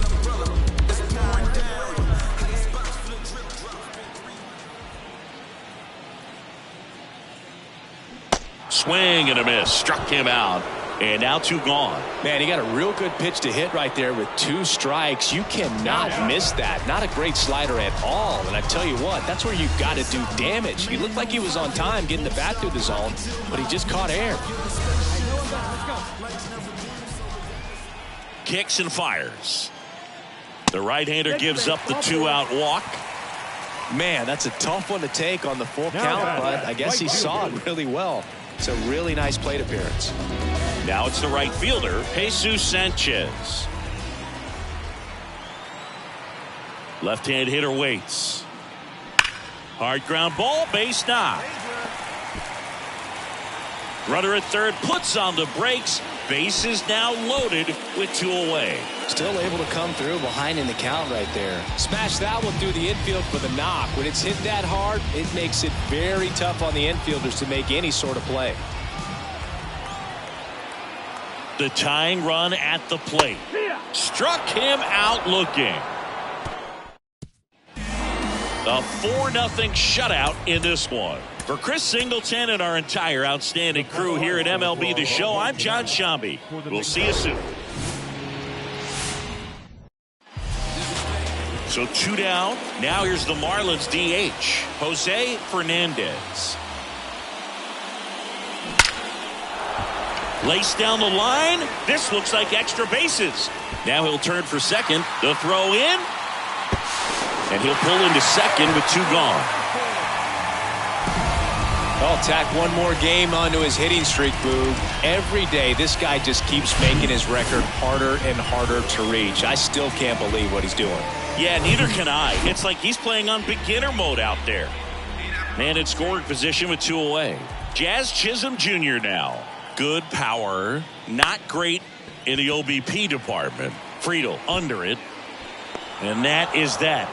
Speaker 6: Swing and a miss. Struck him out. And now 2 gone.
Speaker 2: Man, he got a real good pitch to hit right there with 2 strikes. You cannot miss that. Not a great slider at all. And I tell you what, that's where you got to do damage. He looked like he was on time getting the bat through the zone, but he just caught air.
Speaker 6: Kicks and fires. The right-hander gives up the 2-out walk.
Speaker 2: Man, that's a tough one to take on the full count, but I guess he saw it really well. It's a really nice plate appearance.
Speaker 6: Now it's the right fielder, Jesus Sanchez. Left-hand hitter waits. Hard ground ball, base knock. Runner at third puts on the brakes. Base is now loaded with 2 away.
Speaker 2: Still able to come through behind in the count right there. Smash that one through the infield for the knock. When it's hit that hard, it makes it very tough on the infielders to make any sort of play.
Speaker 6: The tying run at the plate. Struck him out looking. A 4-0 shutout in this one. For Chris Singleton and our entire outstanding crew here at MLB The Show, I'm John Shambi. We'll see you soon. So 2 down. Now here's the Marlins DH, Jose Fernandez. Laced down the line. This looks like extra bases. Now he'll turn for second. The throw in. And he'll pull into second with 2 gone.
Speaker 2: I'll tack one more game onto his hitting streak, Boog. Every day, this guy just keeps making his record harder and harder to reach. I still can't believe what he's doing.
Speaker 6: Yeah, neither can I. It's like he's playing on beginner mode out there. Man in scoring position with 2 away. Jazz Chisholm Jr. now. Good power. Not great in the OBP department. Friedel under it. And that is that.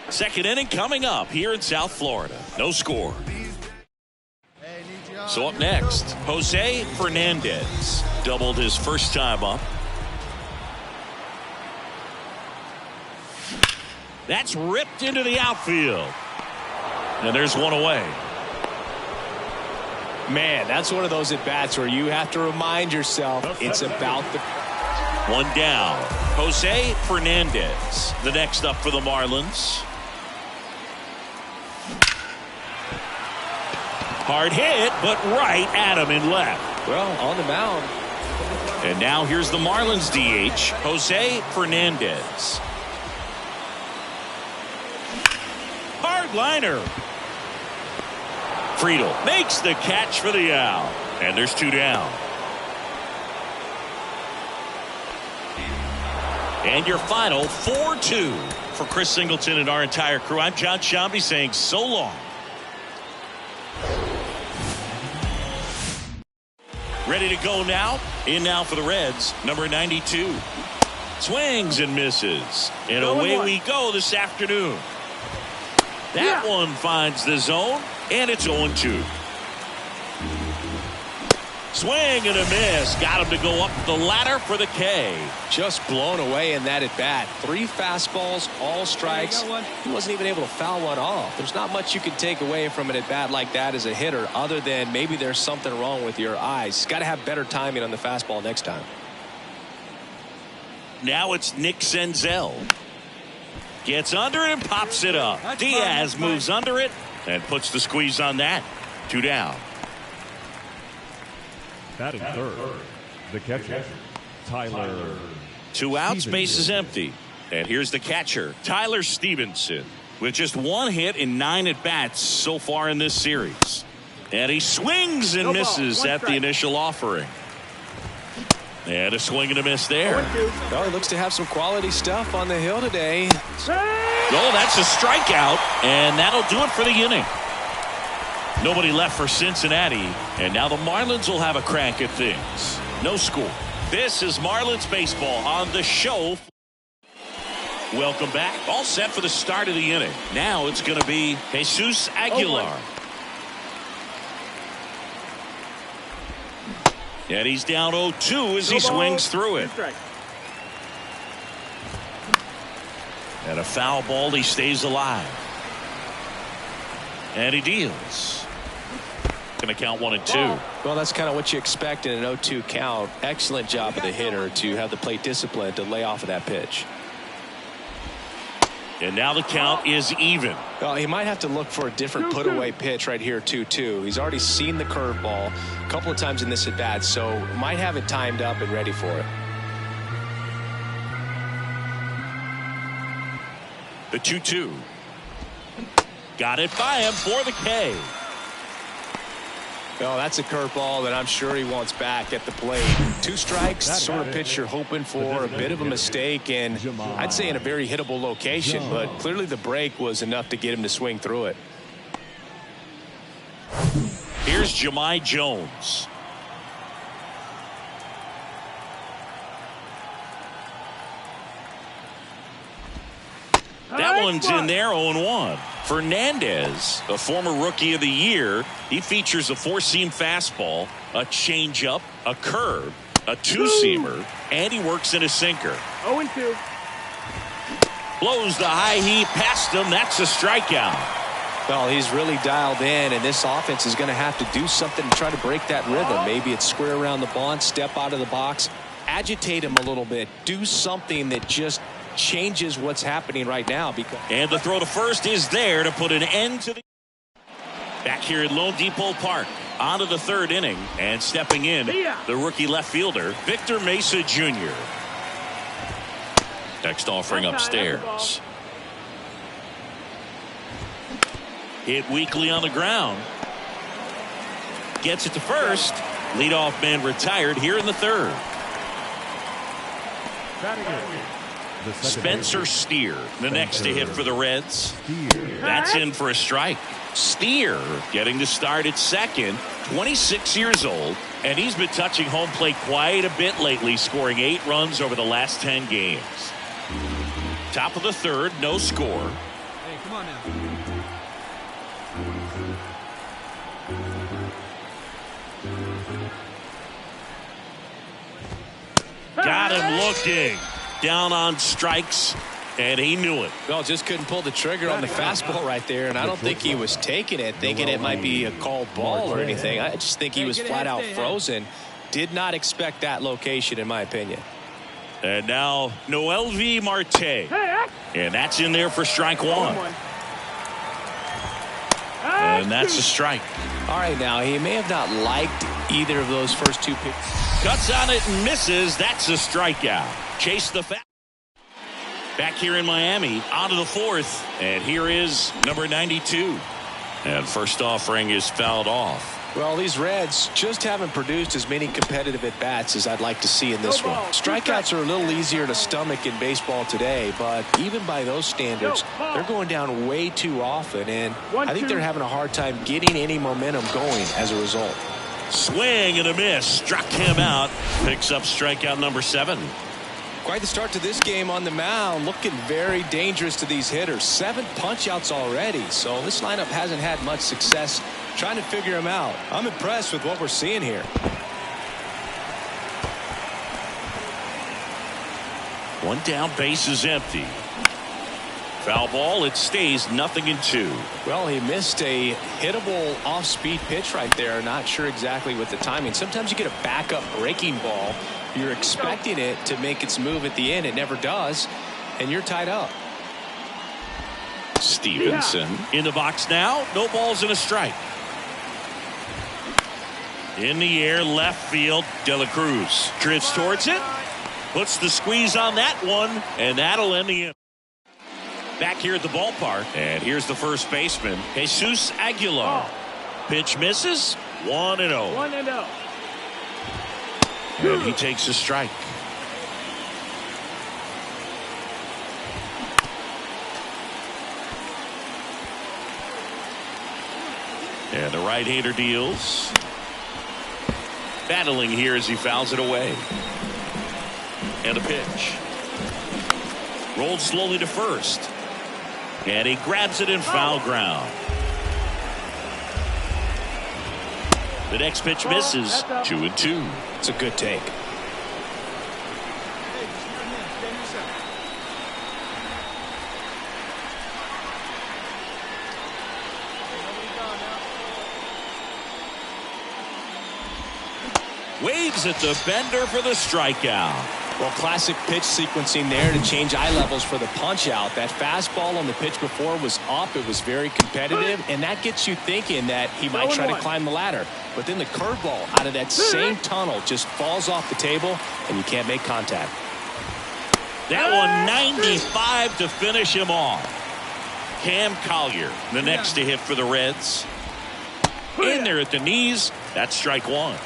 Speaker 6: Second inning coming up here in South Florida. No score. So up next, Jose Fernandez. Doubled his first time up. That's ripped into the outfield. And there's 1 away.
Speaker 2: Man, that's one of those at-bats where you have to remind yourself it's about the...
Speaker 6: 1 down. Jose Fernandez, the next up for the Marlins. Hard hit, but right at him in left.
Speaker 2: Well, on the mound.
Speaker 6: And now here's the Marlins DH, Jose Fernandez. Hard liner. Friedel makes the catch for the out. And there's 2 down. And your final 4-2 for Chris Singleton and our entire crew. I'm John Shambi saying so long. Ready to go now. In now for the Reds, number 92. Swings and misses. And away we go this afternoon. That one finds the zone, and it's 0-2. Swing and a miss. Got him to go up the ladder for the K.
Speaker 2: Just blown away in that at bat. 3 fastballs, all strikes. He wasn't even able to foul one off. There's not much you can take away from an at bat like that as a hitter, other than maybe there's something wrong with your eyes. Got to have better timing on the fastball next time.
Speaker 6: Now it's Nick Senzel. Gets under it and pops it up. Diaz moves under it and puts the squeeze on that. 2 down.
Speaker 8: Batting third, the catcher, Tyler.
Speaker 6: 2 outs, base is empty. And here's the catcher, Tyler Stevenson, with just 1 hit in 9 at-bats so far in this series. And he swings and misses at the initial offering. And a swing and a miss there.
Speaker 2: Well, he looks to have some quality stuff on the hill today.
Speaker 6: Oh, that's a strikeout, and that'll do it for the inning. Nobody left for Cincinnati, and now the Marlins will have a crack at things. No score. This is Marlins baseball on the show. Welcome back. All set for the start of the inning. Now it's going to be Jesus Aguilar. And he's down 0-2 as he swings through it. And a foul ball, he stays alive. And he deals. Going to count 1 and 2.
Speaker 2: Well, that's kind of what you expect in an 0-2 count. Excellent job of the hitter to have the plate discipline to lay off of that pitch.
Speaker 6: And now the count is even.
Speaker 2: Well, he might have to look for a different put-away pitch right here, 2-2. He's already seen the curveball a couple of times in this at-bat, so might have it timed up and ready for it.
Speaker 6: The 2-2. Got it by him for the K.
Speaker 2: Well, that's a curveball that I'm sure he wants back at the plate. 2 strikes, sort of pitch you're hoping for, a bit of a mistake, and I'd say in a very hittable location, but clearly the break was enough to get him to swing through it.
Speaker 6: Here's Jahmai Jones. That one's in there, 0-1. Fernandez, a former Rookie of the Year, he features a 4-seam fastball, a changeup, a curve, a 2-seamer, and he works in a sinker.
Speaker 10: 0-2.
Speaker 6: Blows the high heat past him. That's a strikeout.
Speaker 2: Well, he's really dialed in, and this offense is going to have to do something to try to break that rhythm. Maybe it's square around the bunt, step out of the box, agitate him a little bit, do something that just changes what's happening right now.
Speaker 6: And the throw to first is there to put an end to the. Back here at Lone Depot Park, on to the 3rd inning, and stepping in, the rookie left fielder, Victor Mesa Jr. Next offering upstairs. Hit weakly on the ground. Gets it to first. Leadoff man retired here in the 3rd. Spencer Steer, the next to hit for the Reds. That's in for a strike. Steer getting to start at second, 26 years old, and he's been touching home plate quite a bit lately, scoring 8 runs over the last 10 games. Top of the 3rd, no score.
Speaker 10: Hey, come on now.
Speaker 6: Got him looking. Down on strikes, and he knew it.
Speaker 2: Well, just couldn't pull the trigger on the fastball right there, and I don't think he was taking it, thinking it might be a called ball or anything. I just think he was flat out frozen. Did not expect that location, in my opinion.
Speaker 6: And now Noelvi Marte. And that's in there for strike 1. And that's a strike.
Speaker 2: All right, now he may have not liked either of those first two picks.
Speaker 6: Cuts on it and misses. That's a strikeout. Chase the foul. Back here in Miami, on to the fourth. And here is number 92. And first offering is fouled off.
Speaker 2: Well, these Reds just haven't produced as many competitive at-bats as I'd like to see in this one. Strikeouts are a little easier to stomach in baseball today, but even by those standards, they're going down way too often, and I think they're having a hard time getting any momentum going as a result.
Speaker 6: Swing and a miss. Struck him out. Picks up strikeout number 7.
Speaker 2: Quite the start to this game on the mound. Looking very dangerous to these hitters. 7 punch-outs already, so this lineup hasn't had much success trying to figure him out. I'm impressed with what we're seeing here.
Speaker 6: One down, base is empty. Foul ball, it stays 0-2.
Speaker 2: Well, he missed a hittable off-speed pitch right there. Not sure exactly with the timing. Sometimes you get a backup breaking ball. You're expecting it to make its move at the end. It never does, and you're tied up.
Speaker 6: Stevenson in the box now. No balls and a strike. In the air, left field. De La Cruz drifts towards it. Puts the squeeze on that one, and that'll end the inning. Back here at the ballpark, and here's the first baseman, Jesus Aguilar. Pitch misses. 1-0.
Speaker 10: 1-0.
Speaker 6: And he takes a strike. And the right-hander deals. Battling here as he fouls it away. And a pitch. Rolled slowly to first. And he grabs it in foul ground. The next pitch misses. 2-2.
Speaker 2: It's a good take.
Speaker 6: Waves at the bender for the strikeout.
Speaker 2: Well, classic pitch sequencing there to change eye levels for the punch out. That fastball on the pitch before was up. It was very competitive, and that gets you thinking that he might try to climb the ladder. But then the curveball out of that same tunnel just falls off the table, and you can't make contact.
Speaker 6: That one 95 to finish him off. Cam Collier, the next to hit for the Reds. In there at the knees. That's strike 1.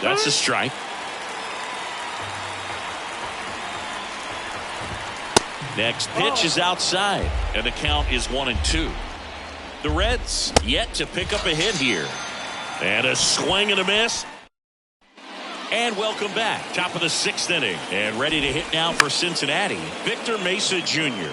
Speaker 6: That's a strike. Next pitch is outside, and the count is 1-2. The Reds yet to pick up a hit here. And a swing and a miss. And welcome back. Top of the 6th inning. And ready to hit now for Cincinnati, Victor Mesa Jr.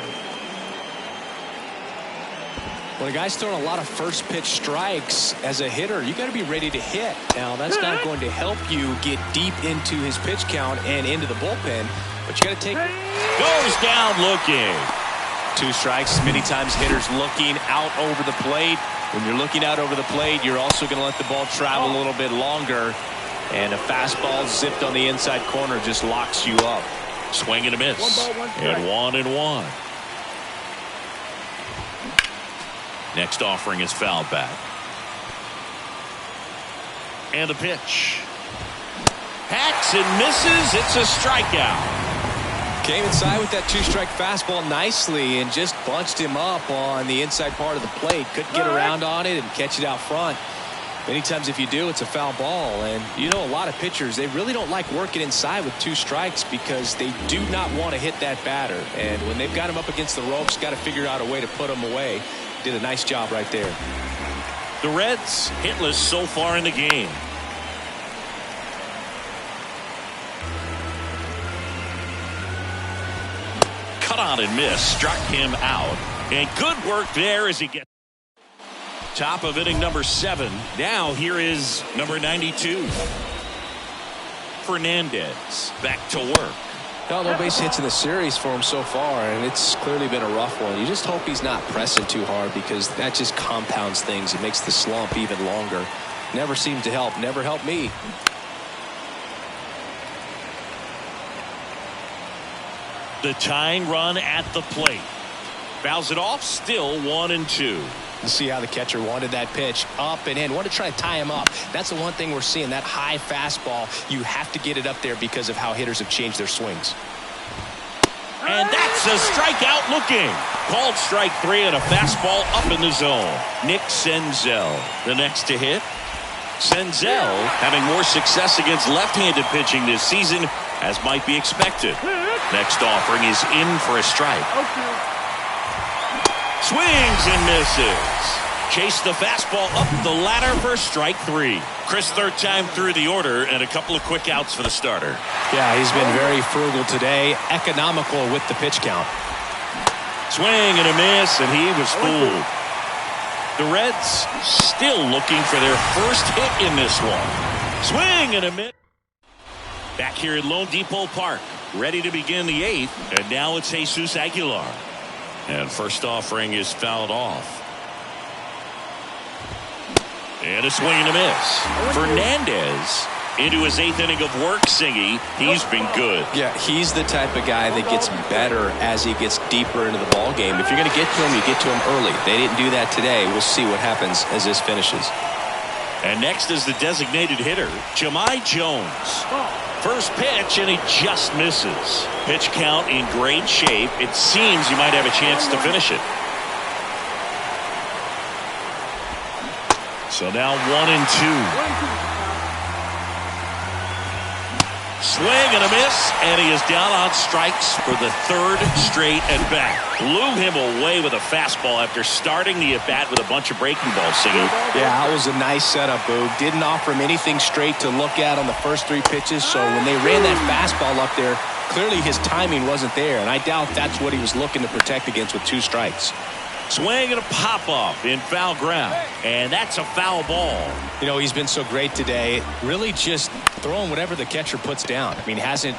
Speaker 2: When a guy's throwing a lot of first pitch strikes as a hitter, you got to be ready to hit. Now, that's not going to help you get deep into his pitch count and into the bullpen, but you got to take.
Speaker 6: Goes down looking.
Speaker 2: 2 strikes. Many times hitters looking out over the plate. When you're looking out over the plate, you're also going to let the ball travel a little bit longer. And a fastball zipped on the inside corner just locks you up.
Speaker 6: Swing and a miss.
Speaker 10: 1 ball, 1 strike.
Speaker 6: And 1-1. Next offering is fouled back. And a pitch. Hacks and misses. It's a strikeout.
Speaker 2: Came inside with that 2-strike fastball nicely and just bunched him up on the inside part of the plate. Couldn't get around on it and catch it out front. Many times if you do, it's a foul ball. And you know, a lot of pitchers, they really don't like working inside with 2 strikes because they do not want to hit that batter. And when they've got him up against the ropes, got to figure out a way to put him away. Did a nice job right there.
Speaker 6: The Reds hitless so far in the game. Cut on and miss. Struck him out. And good work there as he gets. Top of inning number 7. Now here is number 92. Fernandez back to work.
Speaker 2: No base hits in the series for him so far, and it's clearly been a rough one. You just hope he's not pressing too hard because that just compounds things. It makes the slump even longer. Never seemed to help. Never helped me.
Speaker 6: The tying run at the plate. Fouls it off. Still 1-2.
Speaker 2: See how the catcher wanted that pitch up and in. Wanted to try to tie him up. That's the one thing we're seeing, that high fastball. You have to get it up there because of how hitters have changed their swings.
Speaker 6: And that's a strikeout looking. Called strike 3 and a fastball up in the zone. Nick Senzel, the next to hit. Senzel having more success against left-handed pitching this season, as might be expected. Next offering is in for a strike. Swings and misses. Chase the fastball up the ladder for strike 3. Chris, third time through the order and a couple of quick outs for the starter.
Speaker 2: Yeah, he's been very frugal today. Economical with the pitch count.
Speaker 6: Swing and a miss, and he was fooled. The Reds still looking for their first hit in this one. Swing and a miss. Back here at Lone Depot Park, ready to begin the 8th, and now it's Jesus Aguilar. And first offering is fouled off. And a swing and a miss. Fernandez into his 8th inning of work singing. He's been good.
Speaker 2: Yeah, he's the type of guy that gets better as he gets deeper into the ball game. If you're going to get to him, you get to him early. They didn't do that today. We'll see what happens as this finishes.
Speaker 6: And next is the designated hitter, Jahmai Jones. First pitch, and he just misses. Pitch count in great shape. It seems he might have a chance to finish it. So now 1-2. Swing and a miss, and he is down on strikes for the 3rd straight at-bat. Blew him away with a fastball after starting the at-bat with a bunch of breaking balls, singing.
Speaker 2: Yeah, that was a nice setup, Boog. Didn't offer him anything straight to look at on the first 3 pitches, so when they ran that fastball up there, clearly his timing wasn't there, and I doubt that's what he was looking to protect against with 2 strikes.
Speaker 6: Swing and a pop-up in foul ground, and that's a foul ball.
Speaker 2: You know, he's been so great today, really just throwing whatever the catcher puts down. I mean, hasn't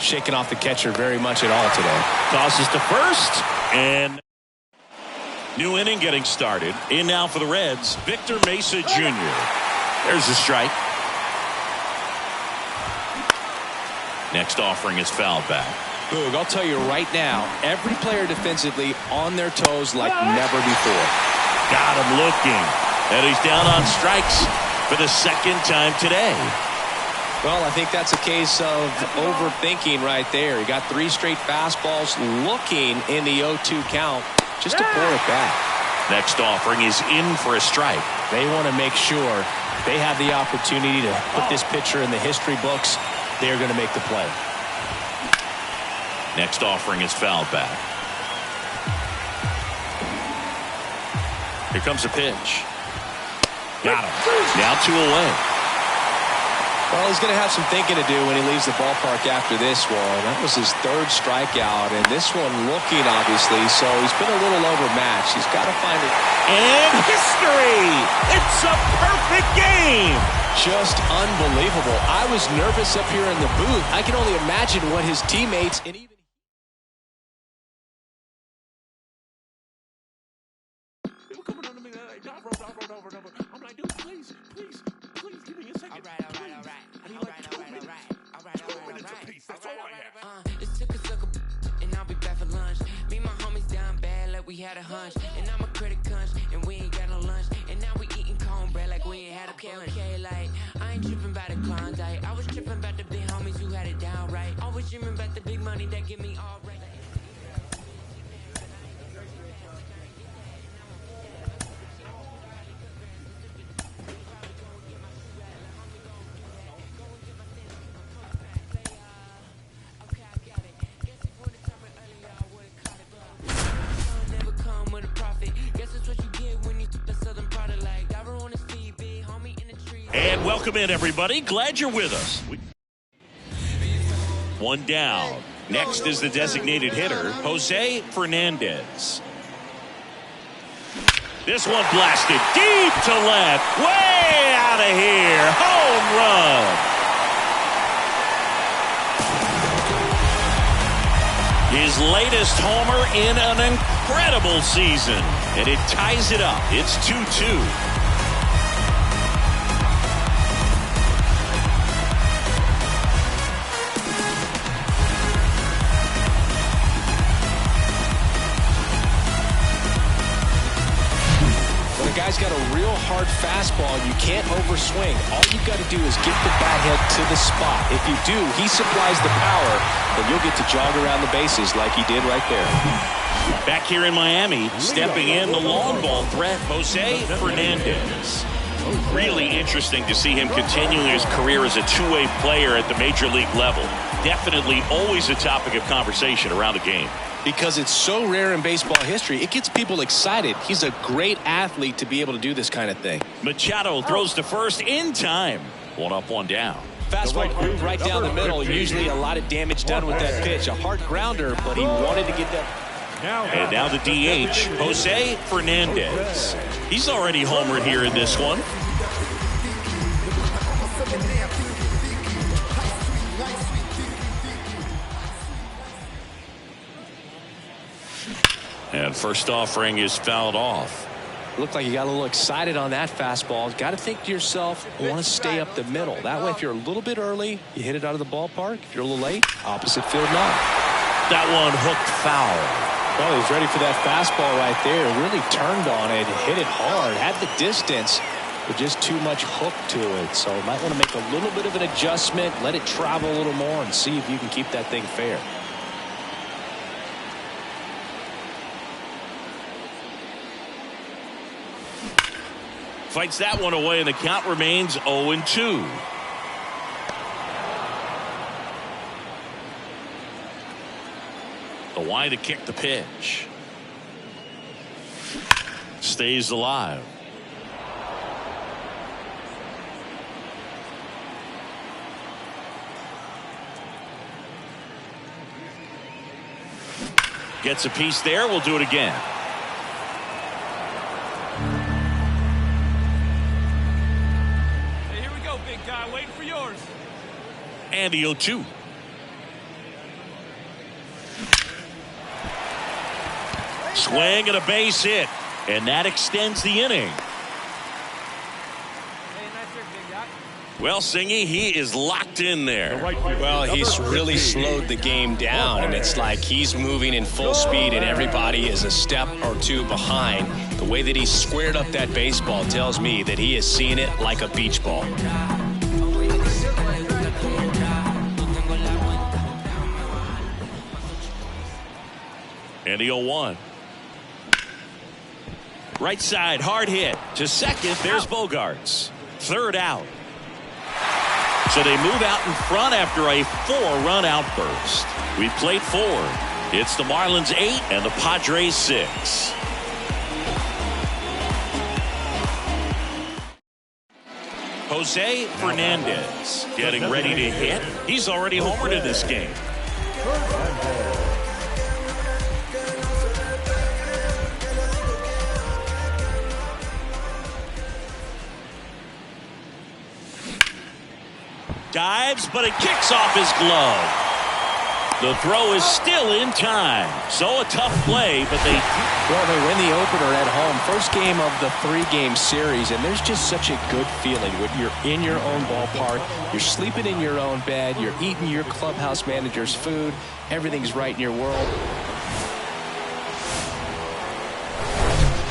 Speaker 2: shaken off the catcher very much at all today.
Speaker 6: Tosses to first, and new inning getting started. In now for the Reds, Victor Mesa Jr. There's a strike. Next offering is fouled back.
Speaker 2: Boog, I'll tell you right now, every player defensively on their toes like never before.
Speaker 6: Got him looking. And he's down on strikes for the 2nd time today.
Speaker 2: Well, I think that's a case of overthinking right there. He got 3 straight fastballs looking in the 0-2 count just to pour it back.
Speaker 6: Next offering is in for a strike.
Speaker 2: They want to make sure they have the opportunity to put this pitcher in the history books. They're going to make the play.
Speaker 6: Next offering is fouled back. Here comes a pitch. Got him. Now 2 away.
Speaker 2: Well, he's going to have some thinking to do when he leaves the ballpark after this one. That was his 3rd strikeout, and this one looking, obviously, so he's been a little overmatched. He's got to find it.
Speaker 6: And history! It's a perfect game!
Speaker 2: Just unbelievable. I was nervous up here in the booth. I can only imagine what his teammates and even
Speaker 8: I'm like, dude, please give me a second. All right. I need like 2 minutes. 2 minutes apiece. That's all I have.
Speaker 3: It's took a sucker, and I'll be back for lunch. Me and my homies down bad like we had a hunch. And I'm a critic hunch, and we ain't got no lunch. And now we eating cornbread like we ain't had a lunch. Okay, like, I ain't tripping about the Klondike. I was tripping about the big homies who had it down right. Always dreaming about the big money that give me all right.
Speaker 6: And welcome in, everybody. Glad you're with us. 1 down. Next is the designated hitter, Jose Fernandez. This one blasted deep to left. Way out of here. Home run. His latest homer in an incredible season. And it ties it up. It's 2-2.
Speaker 2: guy's got a real hard fastball. You can't overswing. All you got to do is get the bat head to the spot. If you do, he supplies the power, and you'll get to jog around the bases like he did right there.
Speaker 6: Back here in Miami, stepping in the long ball threat, Jose Fernandez. Really interesting to see him continuing his career as a two-way player at the major league level. Definitely always a topic of conversation around the game.
Speaker 2: Because it's so rare in baseball history, it gets people excited. He's a great athlete to be able to do this kind of thing.
Speaker 6: Machado throws to first in time. 1 up, 1 down.
Speaker 2: Fastball groove right down the middle. Usually a lot of damage done with that pitch. A hard grounder, but he wanted to get that.
Speaker 6: And now the DH, Jose Fernandez. He's already homered here in this one. And first offering is fouled off.
Speaker 2: Looked like you got a little excited on that fastball. Got to think to yourself, I want to stay up the middle. That way, if you're a little bit early, you hit it out of the ballpark. If you're a little late, opposite field now.
Speaker 6: That one hooked foul.
Speaker 2: Well, he's ready for that fastball right there. Really turned on it, hit it hard, had the distance, but just too much hook to it. So might want to make a little bit of an adjustment, let it travel a little more, and see if you can keep that thing fair.
Speaker 6: Fights that one away, and the count remains 0-2. The wide to kick the pitch. Stays alive. Gets a piece there. We'll do it again.
Speaker 10: Hey, here we go, big guy. Waiting for yours.
Speaker 6: And the 0-2. Swing and a base hit, and that extends the inning. Well, Singy, he is locked in there.
Speaker 2: Well, he's really slowed the game down, and it's like he's moving in full speed, and everybody is a step or two behind. The way that he squared up that baseball tells me that he is seeing it like a beach ball.
Speaker 6: And the 0-1. Right side, hard hit. To second, there's Bogarts. Third out. So they move out in front after a 4-run outburst. We played 4. It's the Marlins 8 and the Padres 6. Jose Fernandez getting ready to hit. He's already homered in this game. Dives, but it kicks off his glove. The throw is still in time. So a tough play, but they
Speaker 2: win the opener at home. First game of the 3-game series, and there's just such a good feeling when you're in your own ballpark. You're sleeping in your own bed. You're eating your clubhouse manager's food. Everything's right in your world.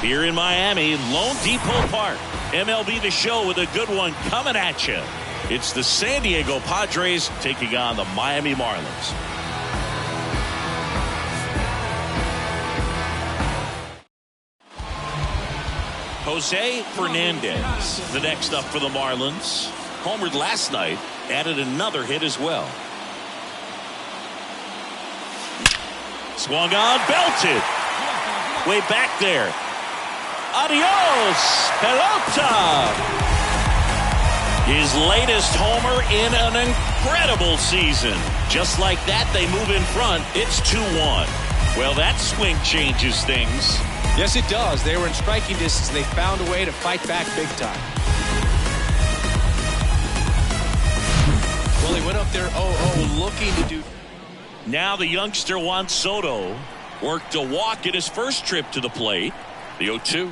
Speaker 6: Here in Miami, Lone Depot Park. MLB The Show with a good one coming at you. It's the San Diego Padres taking on the Miami Marlins. Jose Fernandez, the next up for the Marlins. Homered last night, added another hit as well. Swung on, belted. Way back there. Adios, pelota. His latest homer in an incredible season. Just like that, they move in front. It's 2-1. Well, that swing changes things.
Speaker 2: Yes, it does. They were in striking distance. They found a way to fight back big time. Well, he went up there 0-0 looking to do.
Speaker 6: Now the youngster Juan Soto worked a walk in his first trip to the plate. The 0-2.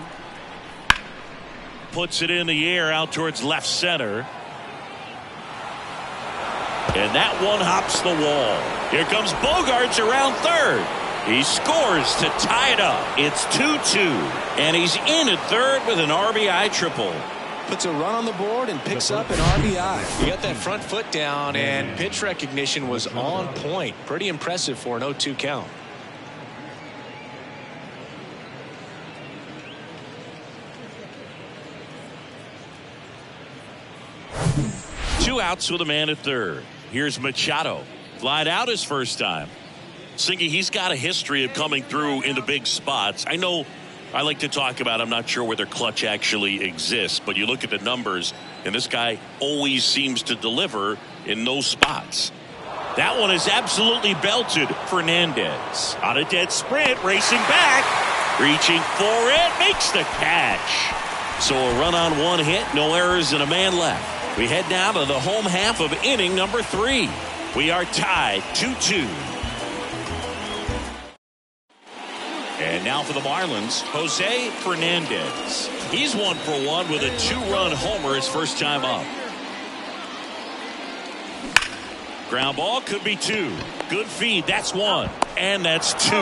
Speaker 6: Puts it in the air out towards left center. And that one hops the wall. Here comes Bogarts around third. He scores to tie it up. It's 2-2. And he's in at third with an RBI triple.
Speaker 2: Puts a run on the board and picks up an RBI. He got that front foot down, and pitch recognition was on point. Pretty impressive for an 0-2 count.
Speaker 6: Two outs with a man at third. Here's Machado. Flied out his first time. Singy, he's got a history of coming through into big spots. I know I like to talk about, I'm not sure whether clutch actually exists, but you look at the numbers, and this guy always seems to deliver in those spots. That one is absolutely belted. Fernandez on a dead sprint, racing back, reaching for it, makes the catch. So a run on one hit, no errors, and a man left. We head now to the home half of inning number 3. We are tied 2-2. And now for the Marlins, Jose Fernandez. He's 1 for 1 with a 2-run homer his first time up. Ground ball could be 2. Good feed, that's 1. And that's 2.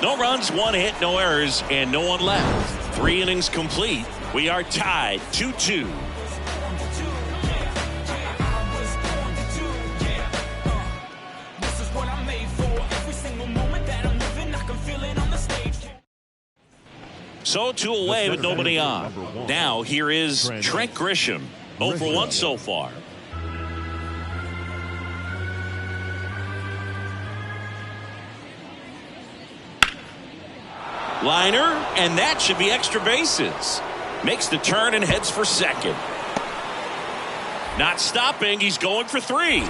Speaker 6: No runs, 1 hit, no errors, and no one left. 3 innings complete. We are tied 2-2. So 2 away with nobody on. Now here is Trent Grisham. 0 for 1 so far. Liner, and that should be extra bases. Makes the turn and heads for second. Not stopping, he's going for 3.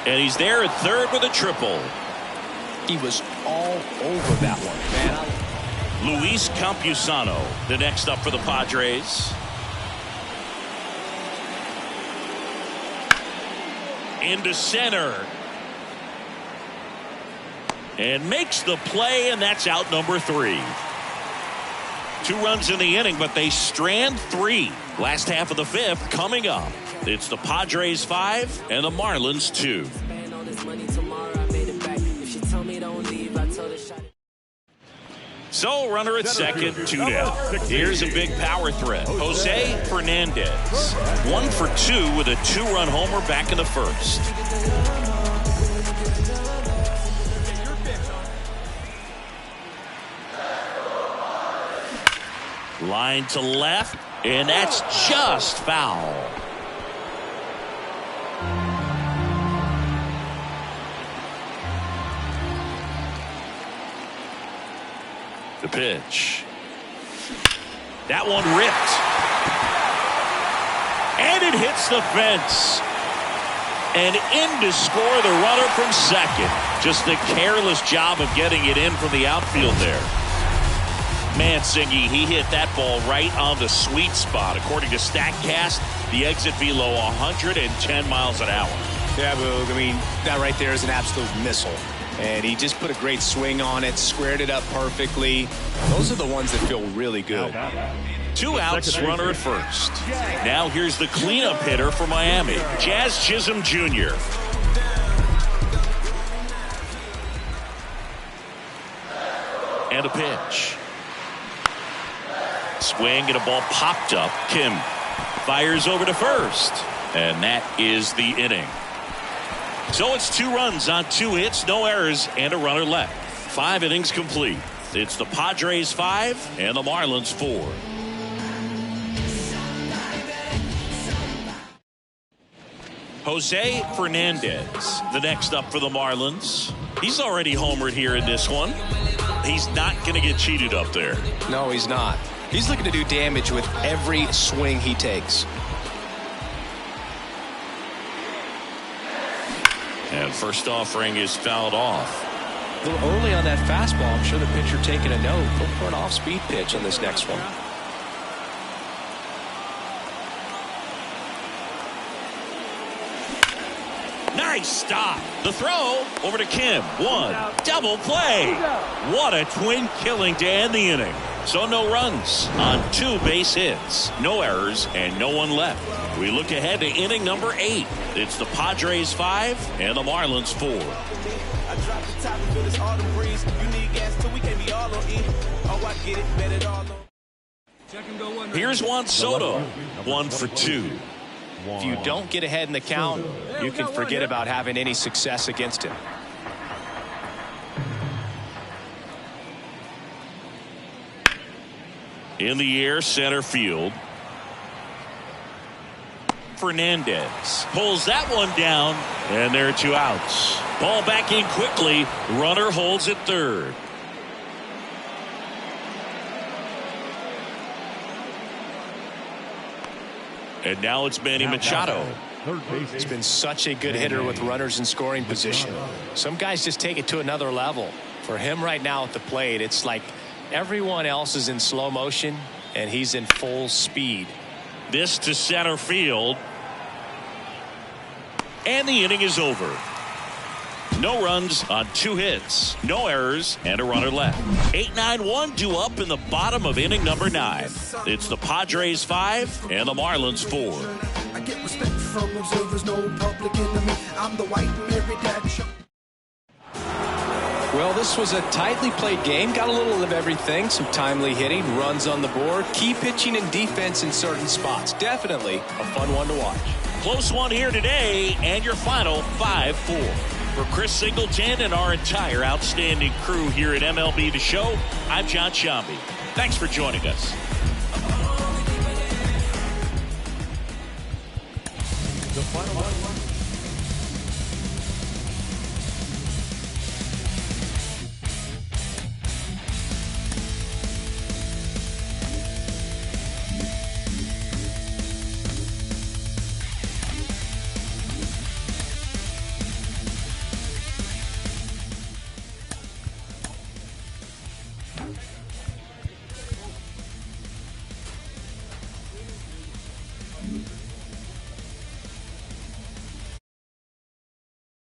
Speaker 6: And he's there at third with a triple.
Speaker 2: He was all over that one, man.
Speaker 6: Luis Campusano, the next up for the Padres. Into center. And makes the play, and that's out number 3. 2 runs in the inning, but they strand 3. Last half of the 5th coming up. It's the Padres 5 and the Marlins 2. So runner at second, 2 down. Here's a big power threat. Jose Fernandez. 1 for 2 with a 2-run homer back in the first. Line to left, and that's just foul. The pitch. That one ripped. And it hits the fence. And in to score the runner from second. Just a careless job of getting it in from the outfield there. Man, Singy, he hit that ball right on the sweet spot. According to StatCast, the exit velo 110 miles an hour.
Speaker 2: Yeah, Boog, I mean, that right there is an absolute missile. And he just put a great swing on it, squared it up perfectly. Those are the ones that feel really good.
Speaker 6: 2 outs, runner at first. Now here's the cleanup hitter for Miami, Jazz Chisholm Jr. And a pitch. Swing and a ball popped up. Kim fires over to first. And that is the inning. So it's 2 runs on 2 hits, no errors, and a runner left. 5 innings complete. It's the Padres 5 and the Marlins 4. Jose Fernandez, the next up for the Marlins. He's already homered here in this one. He's not going to get cheated up there.
Speaker 2: No, he's not. He's looking to do damage with every swing he takes.
Speaker 6: And first offering is fouled off.
Speaker 2: A little early on that fastball. I'm sure the pitcher taking a note. Look for an off-speed pitch on this next one.
Speaker 6: Nice stop. The throw over to Kim. One. Double play. What a twin killing to end the inning. So no runs on 2 base hits. No errors and no one left. We look ahead to inning number 8. It's the Padres 5 and the Marlins 4.
Speaker 3: I drop the top and feel this autumn breeze. You need gas till we can't be all on E. Oh, I get it, bet it all on.
Speaker 6: Here's Juan Soto. 1 for 2.
Speaker 2: If you don't get ahead in the count, you can forget about having any success against him.
Speaker 6: In the air, center field. Fernandez pulls that one down, and there are 2 outs. Ball back in quickly. Runner holds at third. And now it's Manny Machado.
Speaker 2: He's been such a good hitter with runners in scoring position. Some guys just take it to another level. For him right now at the plate, it's like everyone else is in slow motion and he's in full speed.
Speaker 6: This to center field. And the inning is over. No runs on 2 hits, no errors, and a runner left. 8-9-1 due up in the bottom of inning number 9. It's the Padres 5 and the Marlins 4.
Speaker 3: I get respect from observers, no public enemy. I'm the white Mary Dad show.
Speaker 2: Well, this was a tightly played game. Got a little of everything. Some timely hitting, runs on the board, key pitching and defense in certain spots. Definitely a fun one to watch.
Speaker 6: Close one here today, and your final 5-4. For Chris Singleton and our entire outstanding crew here at MLB The Show, I'm John Shambi. Thanks for joining us.
Speaker 8: The final